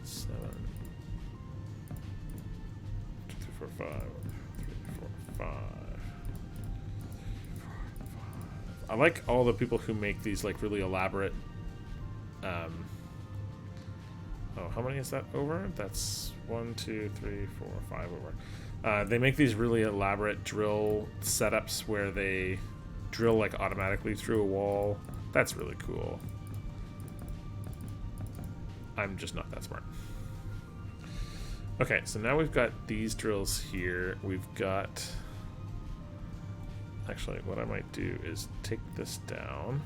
7 2 3 4 5 3 4 5. I like all the people who make these like really elaborate oh, how many is that over? That's 1 2 3 4 5 over. They make these really elaborate drill setups where they drill like automatically through a wall. That's really cool. I'm just not that smart. Okay, so now we've got these drills here. We've got... Actually, what I might do is take this down.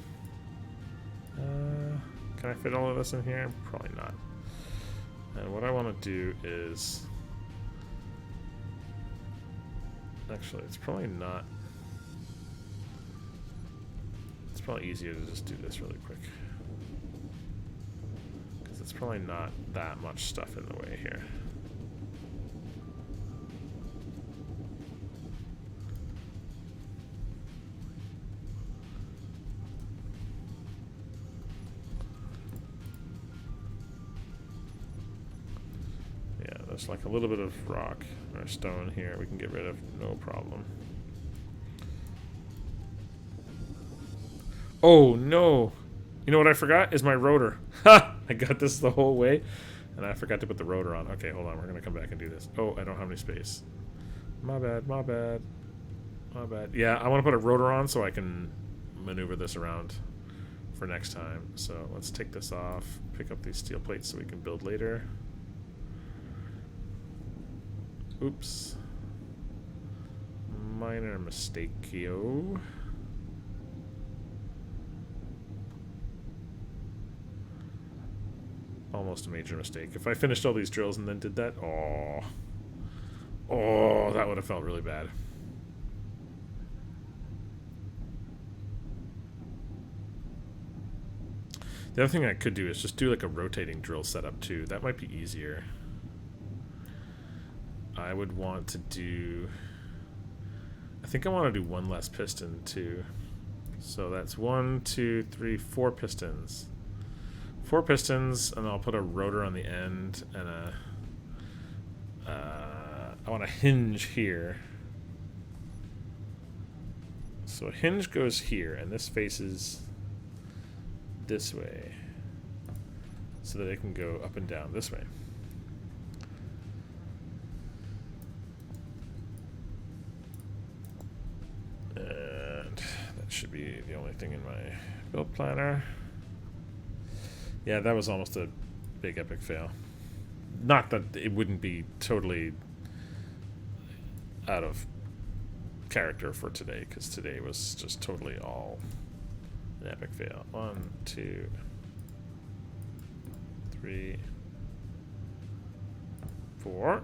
Can I fit all of this in here? Probably not. And what I want to do is... Actually, it's probably not... It's probably easier to just do this really quick. Because it's probably not that much stuff in the way here. There's like a little bit of rock or stone here we can get rid of, no problem. Oh no! You know what I forgot? Is my rotor. Ha! I got this the whole way, and I forgot to put the rotor on. Okay, hold on, we're gonna come back and do this. Oh, I don't have any space. My bad, my bad. My bad. Yeah, I want to put a rotor on so I can maneuver this around for next time. So let's take this off, pick up these steel plates so we can build later. Oops. Minor mistake-o. Almost a major mistake. If I finished all these drills and then did that, oh, that would have felt really bad. The other thing I could do is just do like a rotating drill setup too. That might be easier. I would want to do... I think I want to do one less piston too. So that's 1 2 3 4 pistons. 4 pistons, and I'll put a rotor on the end and a... I want a hinge here. So a hinge goes here, and this faces this way. So that it can go up and down this way. And that should be the only thing in my build planner. Yeah, that was almost a big epic fail. Not that it wouldn't be totally out of character for today, because today was just totally all an epic fail. 1 2 3 4.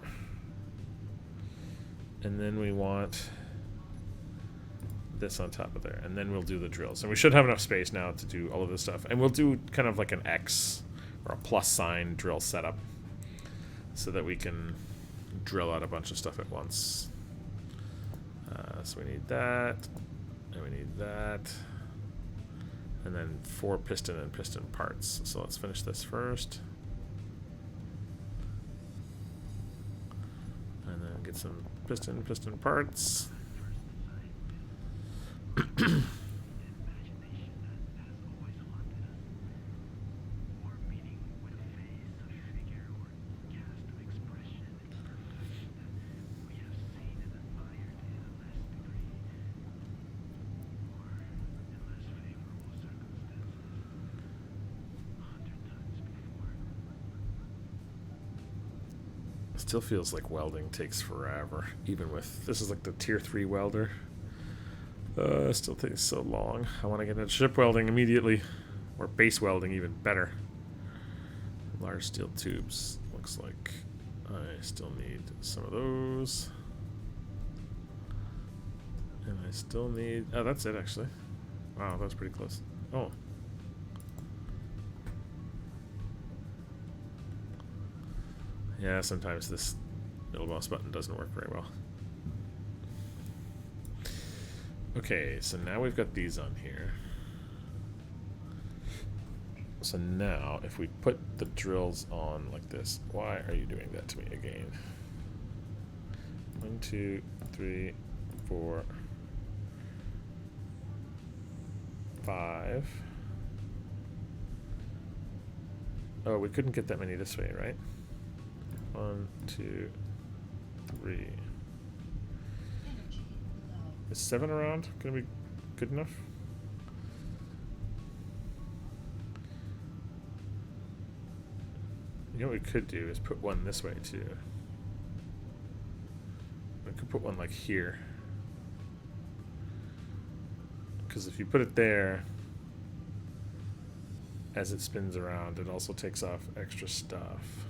And then we want this on top of there, and then we'll do the drills, and we should have enough space now to do all of this stuff, and we'll do kind of like an X or a plus sign drill setup so that we can drill out a bunch of stuff at once. So we need that, and we need that, and then 4 piston and piston parts. So let's finish this first, and then get some piston parts. Still feels like welding takes forever, even with this is like the tier 3 welder. Still takes so long. I want to get into ship welding immediately, or base welding even better. Large steel tubes. Looks like I still need some of those, and I still need. Oh, that's it actually. Wow, that was pretty close. Oh. Yeah, sometimes this middle mouse button doesn't work very well. Okay, so now we've got these on here. So now, if we put the drills on like this, why are you doing that to me again? 1, 2, 3, 4, 5. Oh, we couldn't get that many this way, right? 1, 2, 3. Is 7 around gonna be good enough? You know what we could do is put one this way too. We could put one like here. Because if you put it there, as it spins around, it also takes off extra stuff.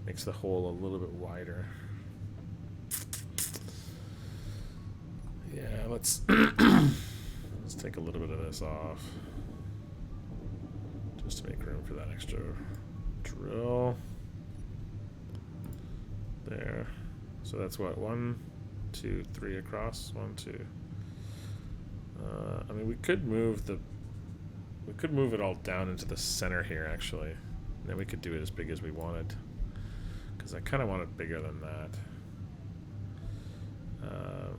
Makes the hole a little bit wider. Yeah, let's let's take a little bit of this off, just to make room for that extra drill. There. So that's what, 1, 2, 3 across. 1, 2. I mean, we could move it all down into the center here, actually. And then we could do it as big as we wanted, because I kind of want it bigger than that.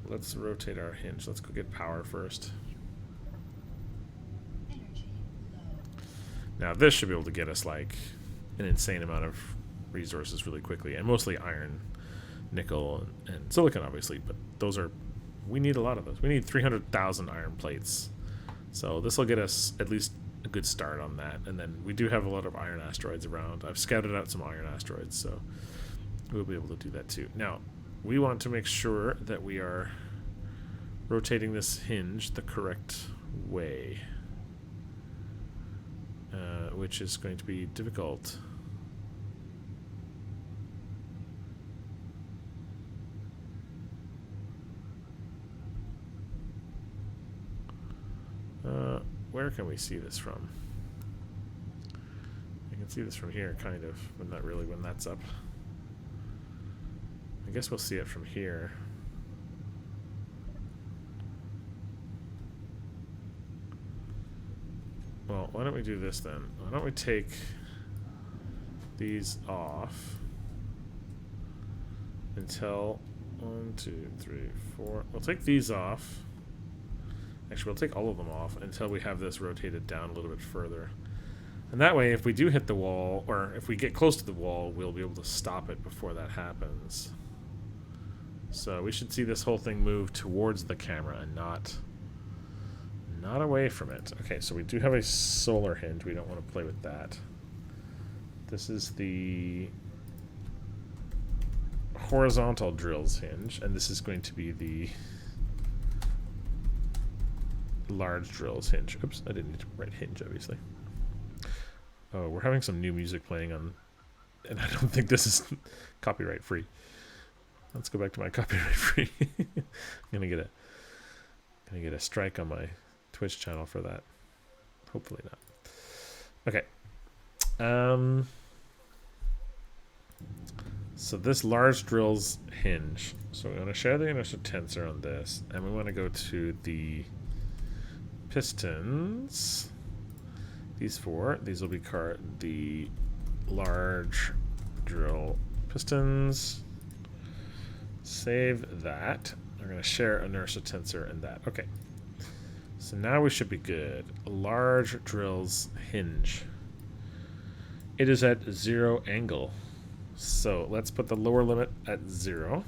Let's rotate our hinge. Let's go get power first. Now this should be able to get us like an insane amount of resources really quickly, and mostly iron, nickel, and silicon, obviously. But those are, we need a lot of those. We need 300,000 iron plates. So this will get us at least a good start on that. And then we do have a lot of iron asteroids around. I've scouted out some iron asteroids, so we'll be able to do that too. Now, we want to make sure that we are rotating this hinge the correct way, which is going to be difficult. Where can we see this from? I can see this from here, kind of, but not really when that's up. I guess we'll see it from here. Well, why don't we do this then? Why don't we take these off until 1, 2, 3, 4. We'll take these off. Actually, we'll take all of them off until we have this rotated down a little bit further. And that way, if we do hit the wall, or if we get close to the wall, we'll be able to stop it before that happens. So we should see this whole thing move towards the camera and not away from it. Okay, so we do have a solar hinge. We don't want to play with that. This is the horizontal drills hinge, and this is going to be the large drills hinge. Oops, I didn't need to write hinge, obviously. Oh, we're having some new music playing on, and I don't think this is copyright free. Let's go back to my copyright free. I'm gonna get a strike on my Twitch channel for that. Hopefully not. Okay. So this large drills hinge. So we want to share the inertial tensor on this, and we want to go to the pistons. These 4. These will be the large drill pistons. Save that. We're going to share inertia tensor and that. Okay. So now we should be good. Large drills hinge. It is at 0 angle. So let's put the lower limit at 0.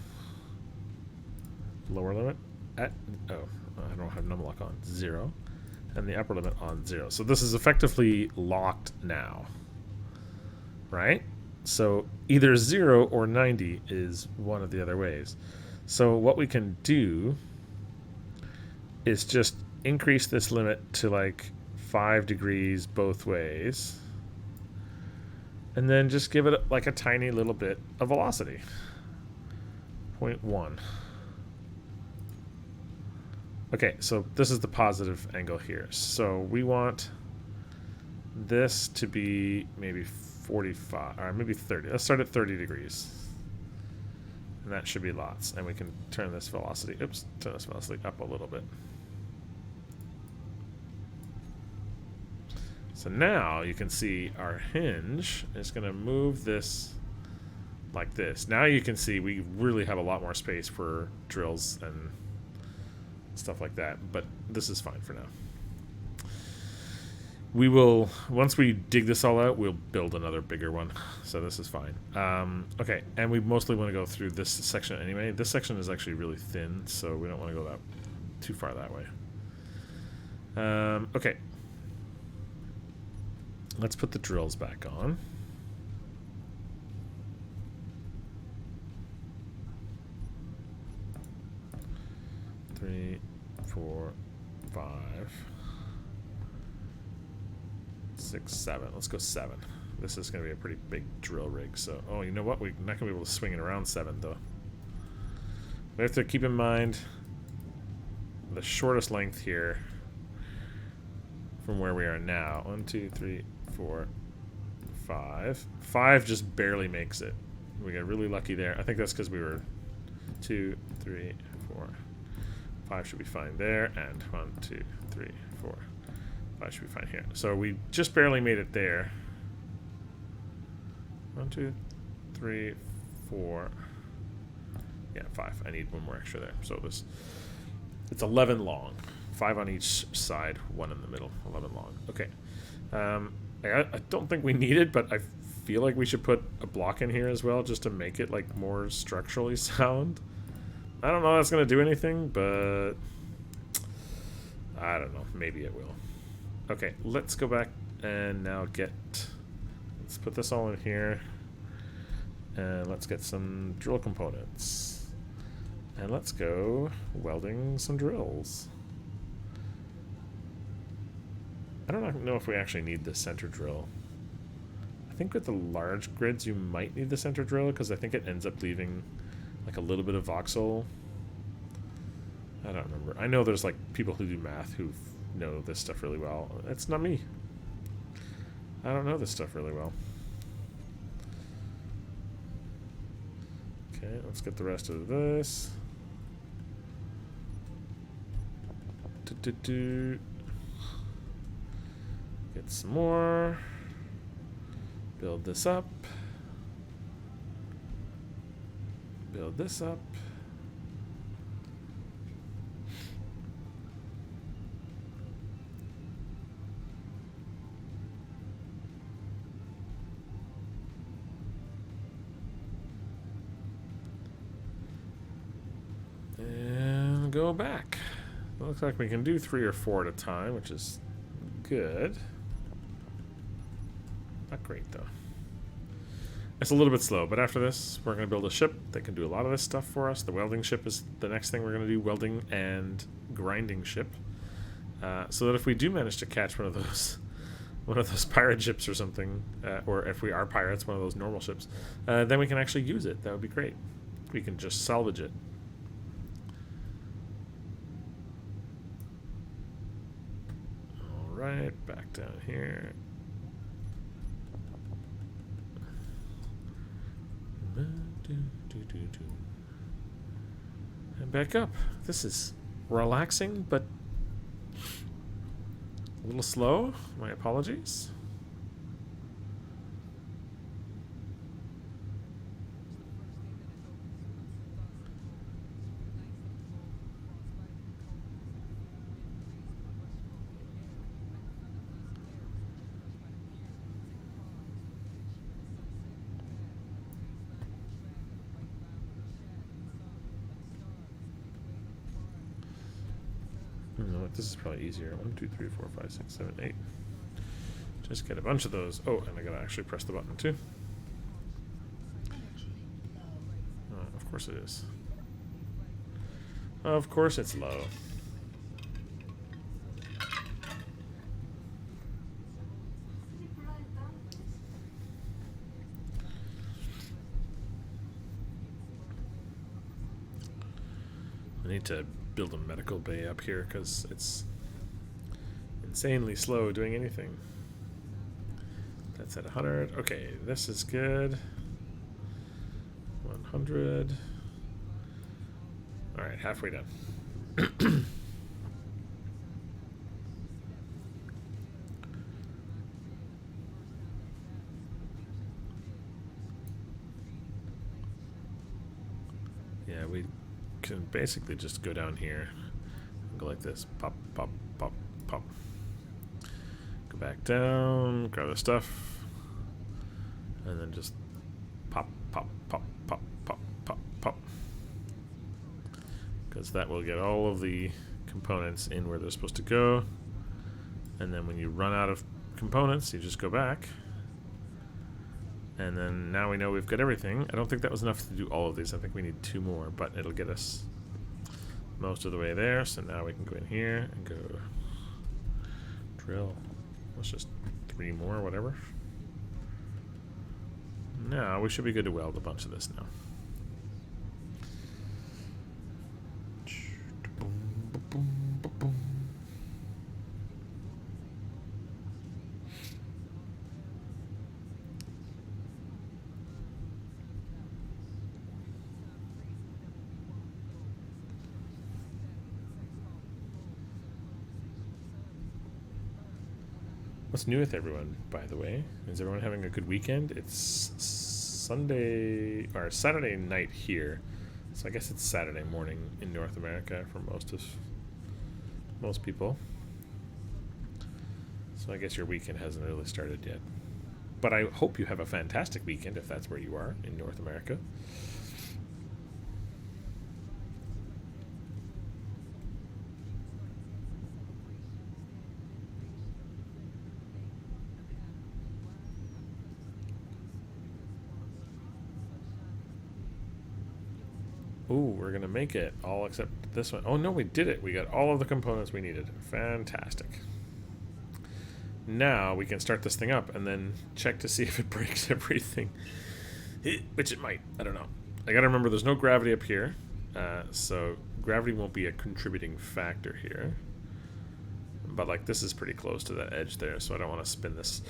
Lower limit at, oh, I don't have numlock on, 0. And the upper limit on 0. So this is effectively locked now. Right? So either 0 or 90 is one of the other ways. So what we can do is just increase this limit to like 5 degrees both ways. And then just give it like a tiny little bit of velocity. 0.1. Okay, so this is the positive angle here. So we want this to be maybe 45, or maybe 30. Let's start at 30 degrees. And that should be lots. And we can turn this velocity, turn this velocity up a little bit. So now you can see our hinge is going to move this like this. Now you can see we really have a lot more space for drills and stuff like that, but this is fine for now. We will, once we dig this all out, we'll build another bigger one. So this is fine. Okay, and we mostly want to go through this section anyway. This section is actually really thin, so we don't want to go that too far that way. Okay. Let's put the drills back on. Three, 4, 5, 6, 7. Let's go 7. This is going to be a pretty big drill rig. So, oh, you know what? We're not going to be able to swing it around 7, though. We have to keep in mind the shortest length here from where we are now. 1, 2, 3, 4, 5. 5 just barely makes it. We got really lucky there. I think that's because we were 2, 3, 4. 5 should be fine there, and 1, 2, 3, 4, 5 should be fine here. So we just barely made it there. 1, 2, 3, 4. Yeah, 5. I need one more extra there. So it's 11 long. 5 on each side, 1 in the middle. 11 long. Okay. I don't think we need it, but I feel like we should put a block in here as well, just to make it like more structurally sound. I don't know if that's going to do anything, but I don't know. Maybe it will. Okay, let's go back and now let's put this all in here. And let's get some drill components. And let's go welding some drills. I don't know if we actually need the center drill. I think with the large grids you might need the center drill, because I think it ends up leaving like a little bit of voxel. I don't remember. I know there's like people who do math who know this stuff really well. It's not me. I don't know this stuff really well. Okay, let's get the rest of this. Get some more. Build this up. Build this up. And go back. It looks like we can do 3 or 4 at a time, which is good. Not great though. It's a little bit slow, but after this, we're going to build a ship that can do a lot of this stuff for us. The welding ship is the next thing we're going to do, welding and grinding ship. So that if we do manage to catch one of those pirate ships or something, or if we are pirates, one of those normal ships, then we can actually use it. That would be great. We can just salvage it. All right, back down here. And back up. This is relaxing, but a little slow. My apologies. You know what? This is probably easier. 1, 2, 3, 4, 5, 6, 7, 8. Just get a bunch of those. Oh, and I gotta actually press the button too. Of course it is. Of course it's low. I need to build a medical bay up here because it's insanely slow doing anything. That's at 100. Okay, this is good. 100. All right, halfway done. Yeah, we can basically just go down here and go like this. Pop, pop, pop, pop. Go back down, grab the stuff, and then just pop, pop, pop, pop, pop, pop, pop. Because that will get all of the components in where they're supposed to go. And then when you run out of components, you just go back. And then now we know we've got everything. I don't think that was enough to do all of these. I think we need 2 more, but it'll get us most of the way there. So now we can go in here and go drill. Let's just 3 more, whatever. Now we should be good to weld a bunch of this now. What's new with everyone, by the way? Is everyone having a good weekend? It's Sunday or Saturday night here, so I guess it's Saturday morning in North America for most people. So I guess your weekend hasn't really started yet. But I hope you have a fantastic weekend if that's where you are in North America. Ooh, we're gonna make it all except this one. Oh no, we did it. We got all of the components we needed. Fantastic. Now we can start this thing up and then check to see if it breaks everything. Which it might. I don't know. I gotta remember there's no gravity up here. So gravity won't be a contributing factor here. But like this is pretty close to that edge there, so I don't want to spin this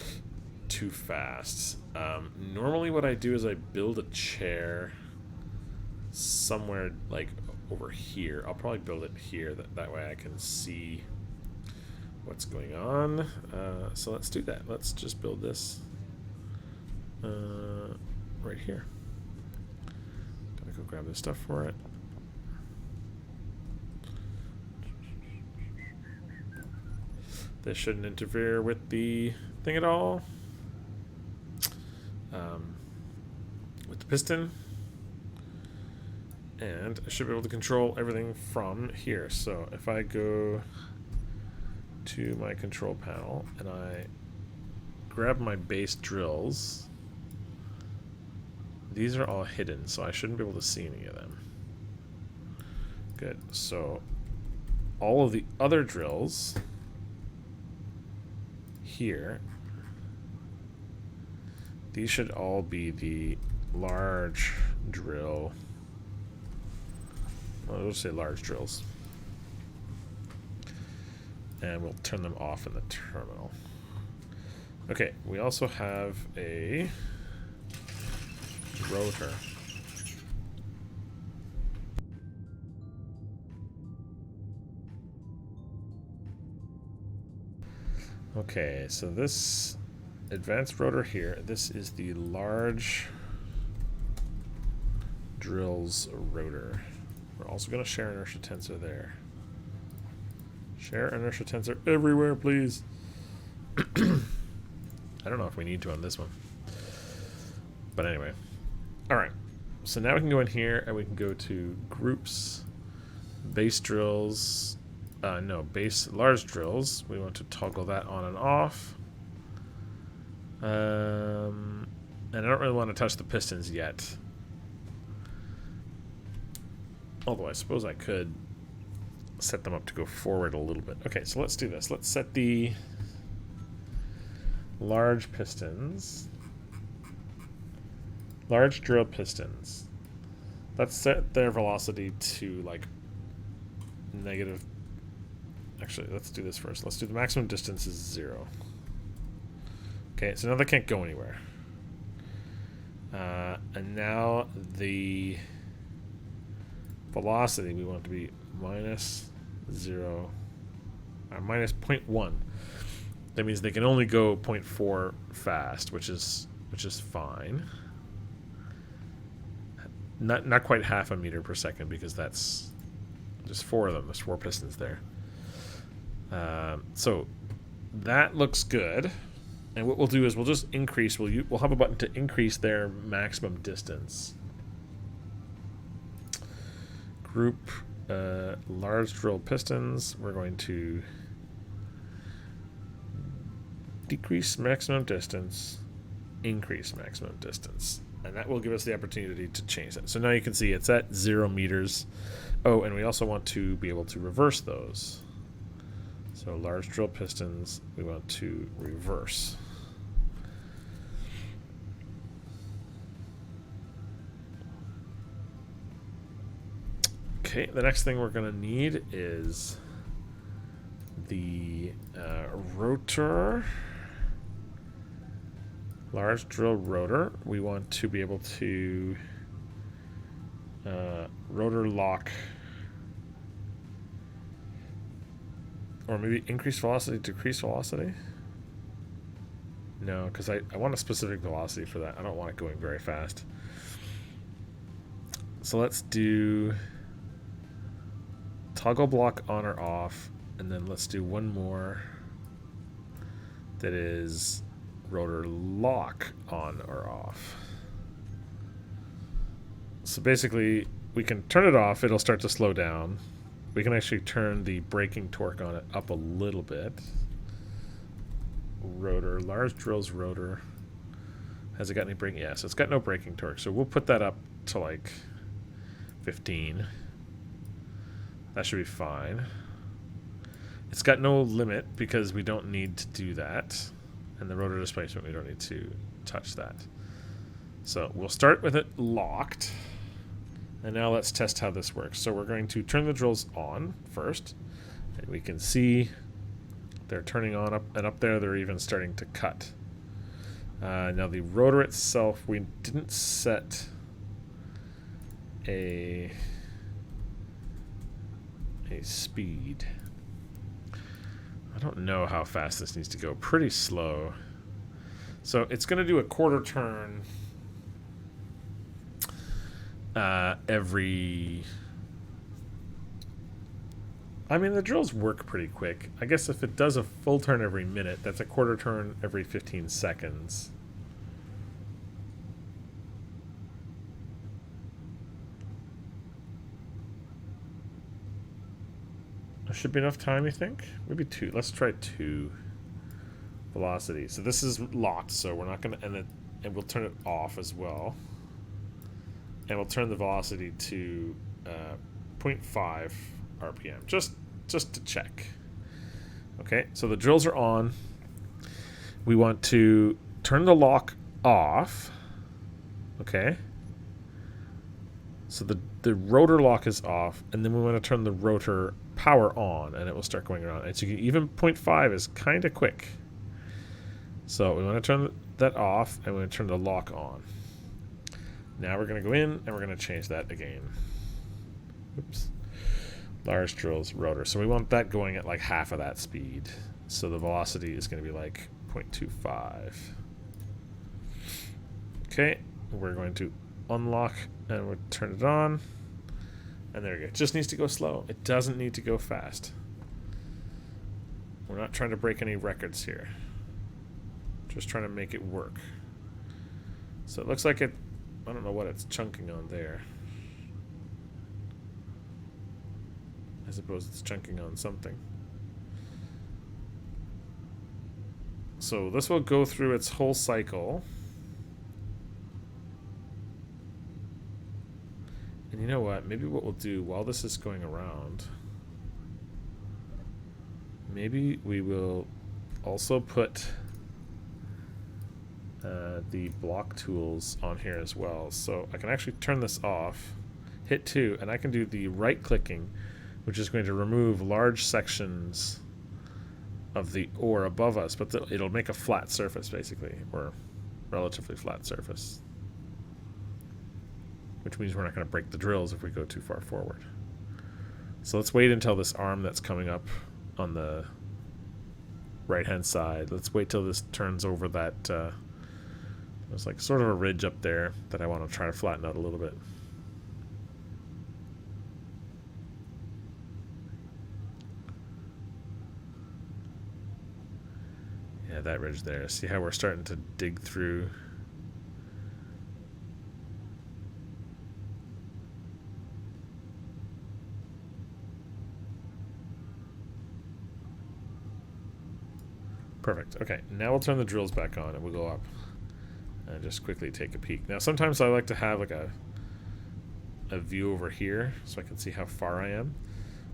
too fast. Normally what I do is I build a chair somewhere like over here. I'll probably build it here, that way I can see what's going on. So let's do that. Let's just build this right here. Gotta go grab this stuff for it. This shouldn't interfere with the thing at all. With the piston. And I should be able to control everything from here. So if I go to my control panel and I grab my base drills, these are all hidden, so I shouldn't be able to see any of them. Good. So all of the other drills here, these should all be the large drill. I'll just say large drills. And we'll turn them off in the terminal. Okay, we also have a rotor. Okay, so this advanced rotor here, this is the large drills rotor. We're also going to share inertia tensor there. Share inertia tensor everywhere, please. I don't know if we need to on this one. But anyway. Alright. So now we can go in here and we can go to groups, base drills, No, base large drills. We want to toggle that on and off. And I don't really want to touch the pistons yet. Although I suppose I could set them up to go forward a little bit. Okay, so let's do this. Let's set the large pistons. Large drill pistons. Let's set their velocity to like negative. Actually, let's do this first. Let's do the maximum distance is 0. Okay, so now they can't go anywhere. And now the velocity we want to be minus 0, minus 0.1. That means they can only go 0.4 fast, which is fine. Not quite half a meter per second, because that's just 4 of them. There's 4 pistons there. So that looks good. And what we'll do is we'll just increase. We'll have a button to increase their maximum distance. Group large drill pistons. We're going to decrease maximum distance, increase maximum distance. And that will give us the opportunity to change that. So now you can see it's at 0 meters. Oh, and we also want to be able to reverse those. So large drill pistons, we want to reverse. Okay, the next thing we're going to need is the rotor. Large drill rotor. We want to be able to rotor lock, or maybe increase velocity, decrease velocity. No, because I want a specific velocity for that. I don't want it going very fast. So let's do toggle block on or off, and then let's do one more that is rotor lock on or off. So basically we can turn it off, it'll start to slow down. We can actually turn the braking torque on it up a little bit. Rotor, large drills rotor. Has it got any braking? Yes, it's got no braking torque, so we'll put that up to like 15. That should be fine. It's got no limit because we don't need to do that. And the rotor displacement, we don't need to touch that. So we'll start with it locked. And now let's test how this works. So we're going to turn the drills on first. And we can see they're turning on up, and up there they're even starting to cut. Now the rotor itself, we didn't set a speed. I don't know how fast this needs to go. Pretty slow. So it's going to do a quarter turn every... I mean, the drills work pretty quick. I guess if it does a full turn every minute, that's a quarter turn every 15 seconds. There should be enough time, you think? Maybe 2. Let's try 2 velocity. So this is locked, so we're not going to... And we'll turn it off as well. And we'll turn the velocity to 0.5 RPM, just to check. Okay, so the drills are on. We want to turn the lock off. Okay. So the rotor lock is off, and then we want to turn the rotor power on, and it will start going around. And so even 0.5 is kind of quick. So we want to turn that off, and we want to turn the lock on. Now we're going to go in, and we're going to change that again. Oops. Large drills rotor. So we want that going at like half of that speed. So the velocity is going to be like 0.25. Okay, we're going to unlock, and we'll turn it on. And there we go. It just needs to go slow. It doesn't need to go fast. We're not trying to break any records here. Just trying to make it work. So it looks like it... I don't know what it's chunking on there. I suppose it's chunking on something. So this will go through its whole cycle. And you know what? Maybe what we'll do while this is going around, maybe we will also put the block tools on here as well. So I can actually turn this off, hit 2, and I can do the right clicking, which is going to remove large sections of the ore above us, but it'll make a flat surface basically, or relatively flat surface, which means we're not going to break the drills if we go too far forward. So let's wait until this arm that's coming up on the right hand side, let's wait till this turns over that there's like sort of a ridge up there that I want to try to flatten out a little bit. Yeah, that ridge there. See how we're starting to dig through? Perfect. Okay, now we'll turn the drills back on and we'll go up and just quickly take a peek. Now sometimes I like to have like a view over here so I can see how far I am.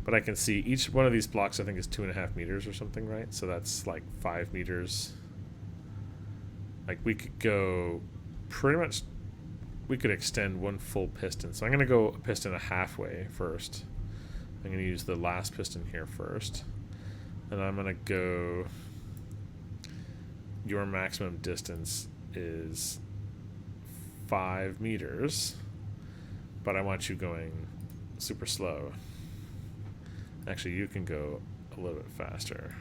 But I can see each one of these blocks I think is 2.5 meters or something, right? So that's like 5 meters. Like we could go pretty much, we could extend one full piston. So I'm going to go a piston a halfway first. I'm going to use the last piston here first. And I'm going to go, your maximum distance is 5 meters, but I want you going super slow. Actually, you can go a little bit faster,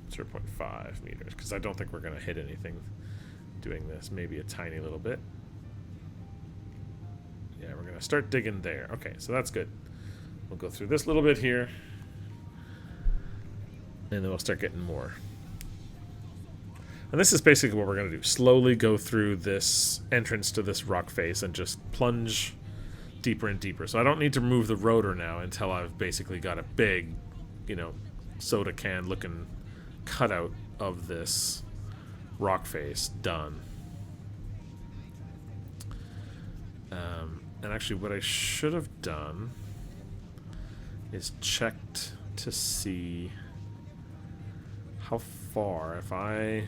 0.5 meters, because I don't think we're going to hit anything doing this. Maybe a tiny little bit. Yeah, we're going to start digging there. Okay, so that's good. We'll go through this little bit here, and then we'll start getting more. And this is basically what we're going to do. Slowly go through this entrance to this rock face and just plunge deeper and deeper. So I don't need to move the rotor now until I've basically got a big, you know, soda can looking cutout of this rock face done. And actually what I should have done is checked to see how far, if I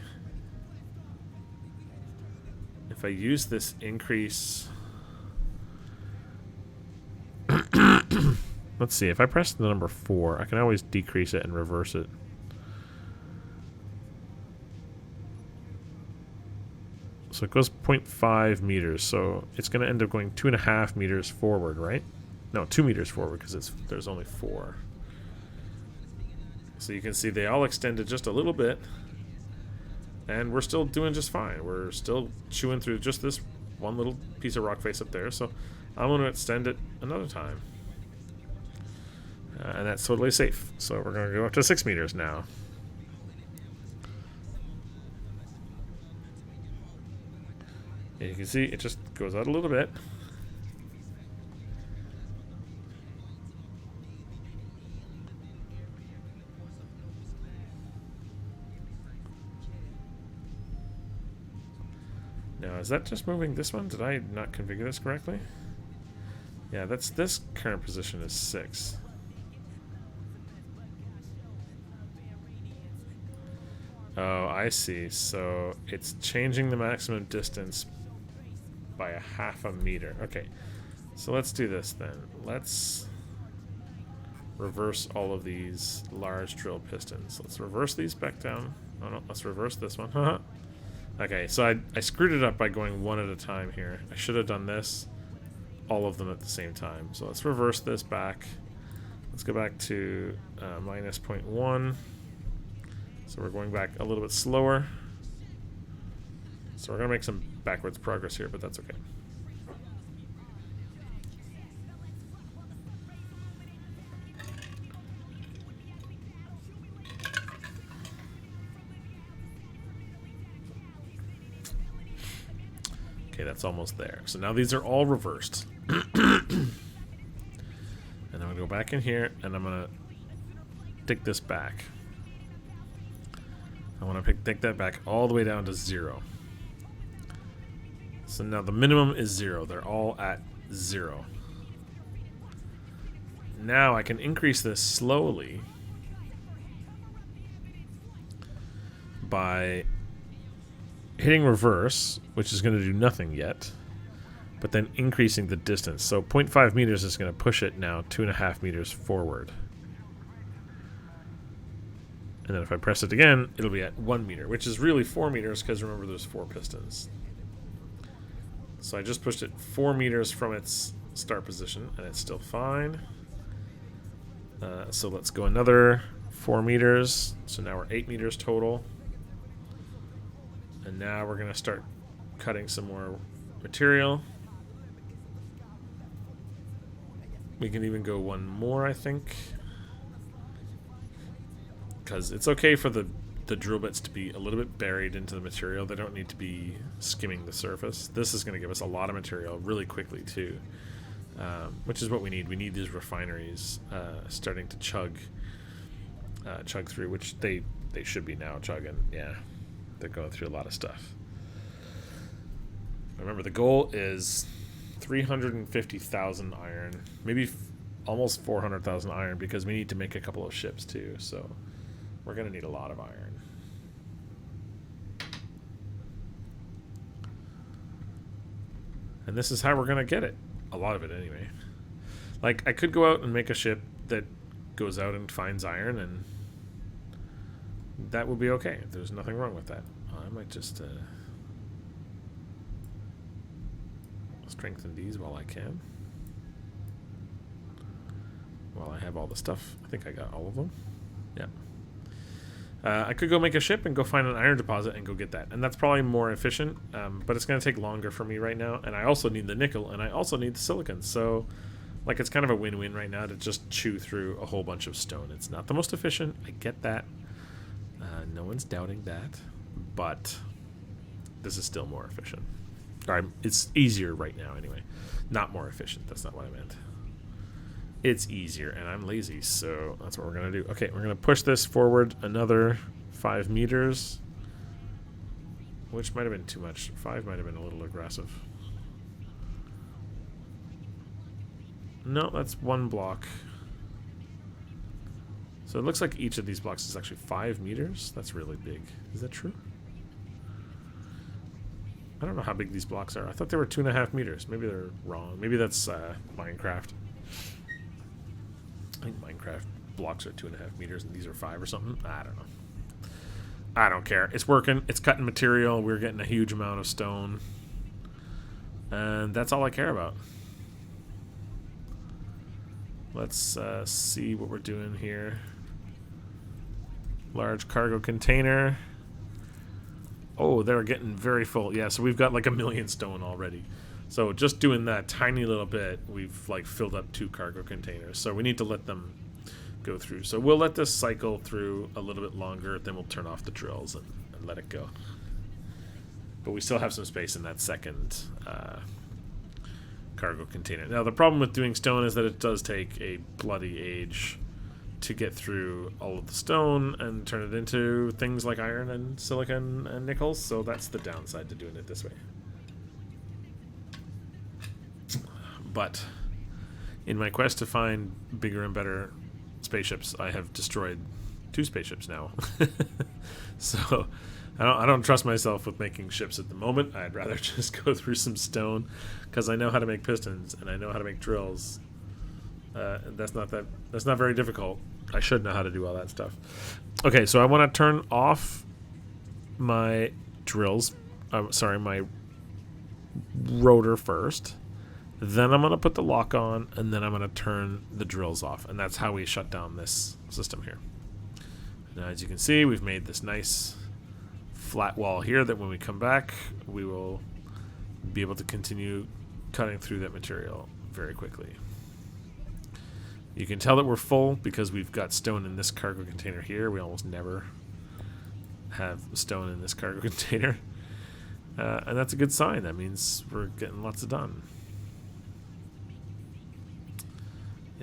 use this increase. Let's see, if I press the number 4, I can always decrease it and reverse it. So it goes 0.5 meters, so it's going to end up going 2.5 meters forward, right? No, 2 meters forward, because there's only 4. So you can see they all extended just a little bit, and we're still doing just fine. We're still chewing through just this one little piece of rock face up there, so I'm going to extend it another time. And that's totally safe. So we're going to go up to 6 meters now. And you can see it just goes out a little bit. Now, is that just moving this one? Did I not configure this correctly? Yeah, this current position is 6. Oh, I see. So it's changing the maximum distance by 0.5 meter. Okay, so let's do this then. Let's reverse all of these large drill pistons. Let's reverse these back down. Oh no, let's reverse this one. Okay, so I screwed it up by going one at a time here. I should have done this, all of them at the same time. So let's reverse this back. Let's go back to minus 0.1. So we're going back a little bit slower. So we're going to make some backwards progress here, but that's okay. Okay, that's almost there. So now these are all reversed. And I'm going to go back in here, and I'm going to take this back. I want to take that back all the way down to 0. So now the minimum is 0. They're all at 0. Now I can increase this slowly by hitting reverse, which is going to do nothing yet, but then increasing the distance. So 0.5 meters is going to push it now 2.5 meters forward. And then if I press it again, it'll be at 1 meter, which is really 4 meters because remember there's 4 pistons. So I just pushed it 4 meters from its start position, and it's still fine. So let's go another 4 meters. So now we're 8 meters total. And now we're going to start cutting some more material. We can even go one more, I think. Because it's okay for the drill bits to be a little bit buried into the material. They don't need to be skimming the surface. This is going to give us a lot of material really quickly too, which is what we need. We need these refineries starting to chug through, which they should be now chugging. Yeah, they're going through a lot of stuff. Remember, the goal is 350,000 iron, maybe almost 400,000 iron, because we need to make a couple of ships too. So we're going to need a lot of iron. And this is how we're going to get it. A lot of it, anyway. Like, I could go out and make a ship that goes out and finds iron, and that would be okay. There's nothing wrong with that. I might just strengthen these while I can. While I have all the stuff. I think I got all of them. Yeah. I could go make a ship and go find an iron deposit and go get that. And that's probably more efficient, but it's going to take longer for me right now. And I also need the nickel, and I also need the silicon. So, like, it's kind of a win-win right now to just chew through a whole bunch of stone. It's not the most efficient. I get that. No one's doubting that. But this is still more efficient. Or it's easier right now, anyway. Not more efficient. That's not what I meant. It's easier, and I'm lazy, so that's what we're going to do. Okay, we're going to push this forward another 5 meters, which might have been too much. 5 might have been a little aggressive. No, that's 1 block. So it looks like each of these blocks is actually 5 meters. That's really big. Is that true? I don't know how big these blocks are. I thought they were 2.5 meters. Maybe they're wrong. Maybe that's Minecraft. I think Minecraft blocks are 2.5 meters and these are 5 or something. I don't know. I don't care. It's working. It's cutting material. We're getting a huge amount of stone. And that's all I care about. Let's see what we're doing here. Large cargo container. Oh, they're getting very full. Yeah, so we've got like 1 million stone already. So just doing that tiny little bit, we've like filled up 2 cargo containers. So we need to let them go through. So we'll let this cycle through a little bit longer, then we'll turn off the drills and let it go. But we still have some space in that second cargo container. Now the problem with doing stone is that it does take a bloody age to get through all of the stone and turn it into things like iron and silicon and nickels. So that's the downside to doing it this way. But in my quest to find bigger and better spaceships, I have destroyed 2 spaceships now. So I don't trust myself with making ships at the moment. I'd rather just go through some stone because I know how to make pistons and I know how to make drills. And that's not very difficult. I should know how to do all that stuff. Okay, so I want to turn off my drills. My rotor first. Then I'm going to put the lock on, and then I'm going to turn the drills off. And that's how we shut down this system here. Now, as you can see, we've made this nice flat wall here that when we come back, we will be able to continue cutting through that material very quickly. You can tell that we're full because we've got stone in this cargo container here. We almost never have stone in this cargo container. And that's a good sign. That means we're getting lots of done.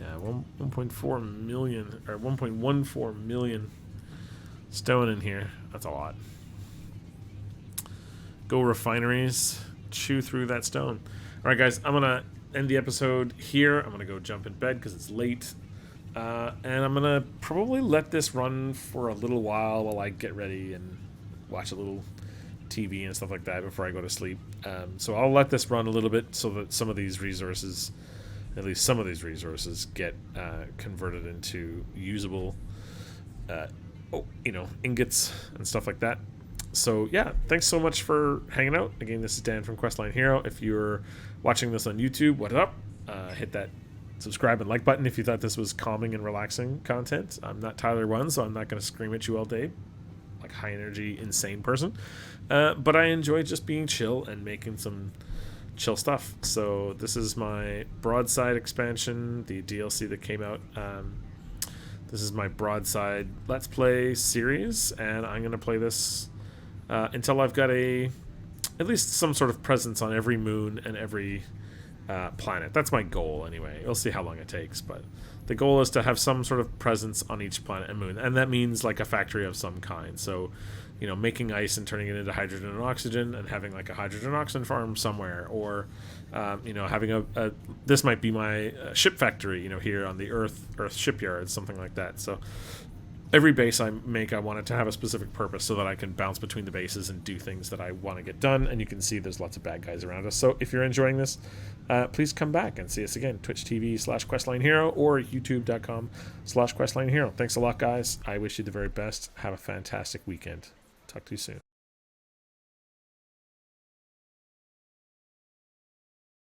Yeah, 1.4 million, or 1.14 million stone in here. That's a lot. Go refineries, chew through that stone. All right, guys, I'm going to end the episode here. I'm going to go jump in bed because it's late. And I'm going to probably let this run for a little while I get ready and watch a little TV and stuff like that before I go to sleep. So I'll let this run a little bit so that some of these resources, at least some of these resources, get converted into usable, ingots and stuff like that. So yeah, thanks so much for hanging out. Again, this is Dan from Questline Hero. If you're watching this on YouTube, what up? Hit that subscribe and like button if you thought this was calming and relaxing content. I'm not Tyler One, so I'm not going to scream at you all day like high energy, insane person. But I enjoy just being chill and making some chill stuff. So this is my Broadside expansion, the DLC that came out. This is my Broadside Let's Play series, and I'm going to play this until I've got at least some sort of presence on every moon and every planet. That's my goal anyway. We'll see how long it takes, but the goal is to have some sort of presence on each planet and moon, and that means like a factory of some kind. So, making ice and turning it into hydrogen and oxygen, and having like a hydrogen oxygen farm somewhere, or having this might be my ship factory, here on the Earth shipyard, something like that. So every base I make, I want it to have a specific purpose so that I can bounce between the bases and do things that I want to get done. And you can see there's lots of bad guys around us. So if you're enjoying this, please come back and see us again. Twitch TV/QuestlineHero or YouTube.com/QuestlineHero. Thanks a lot, guys. I wish you the very best. Have a fantastic weekend. Talk to you soon.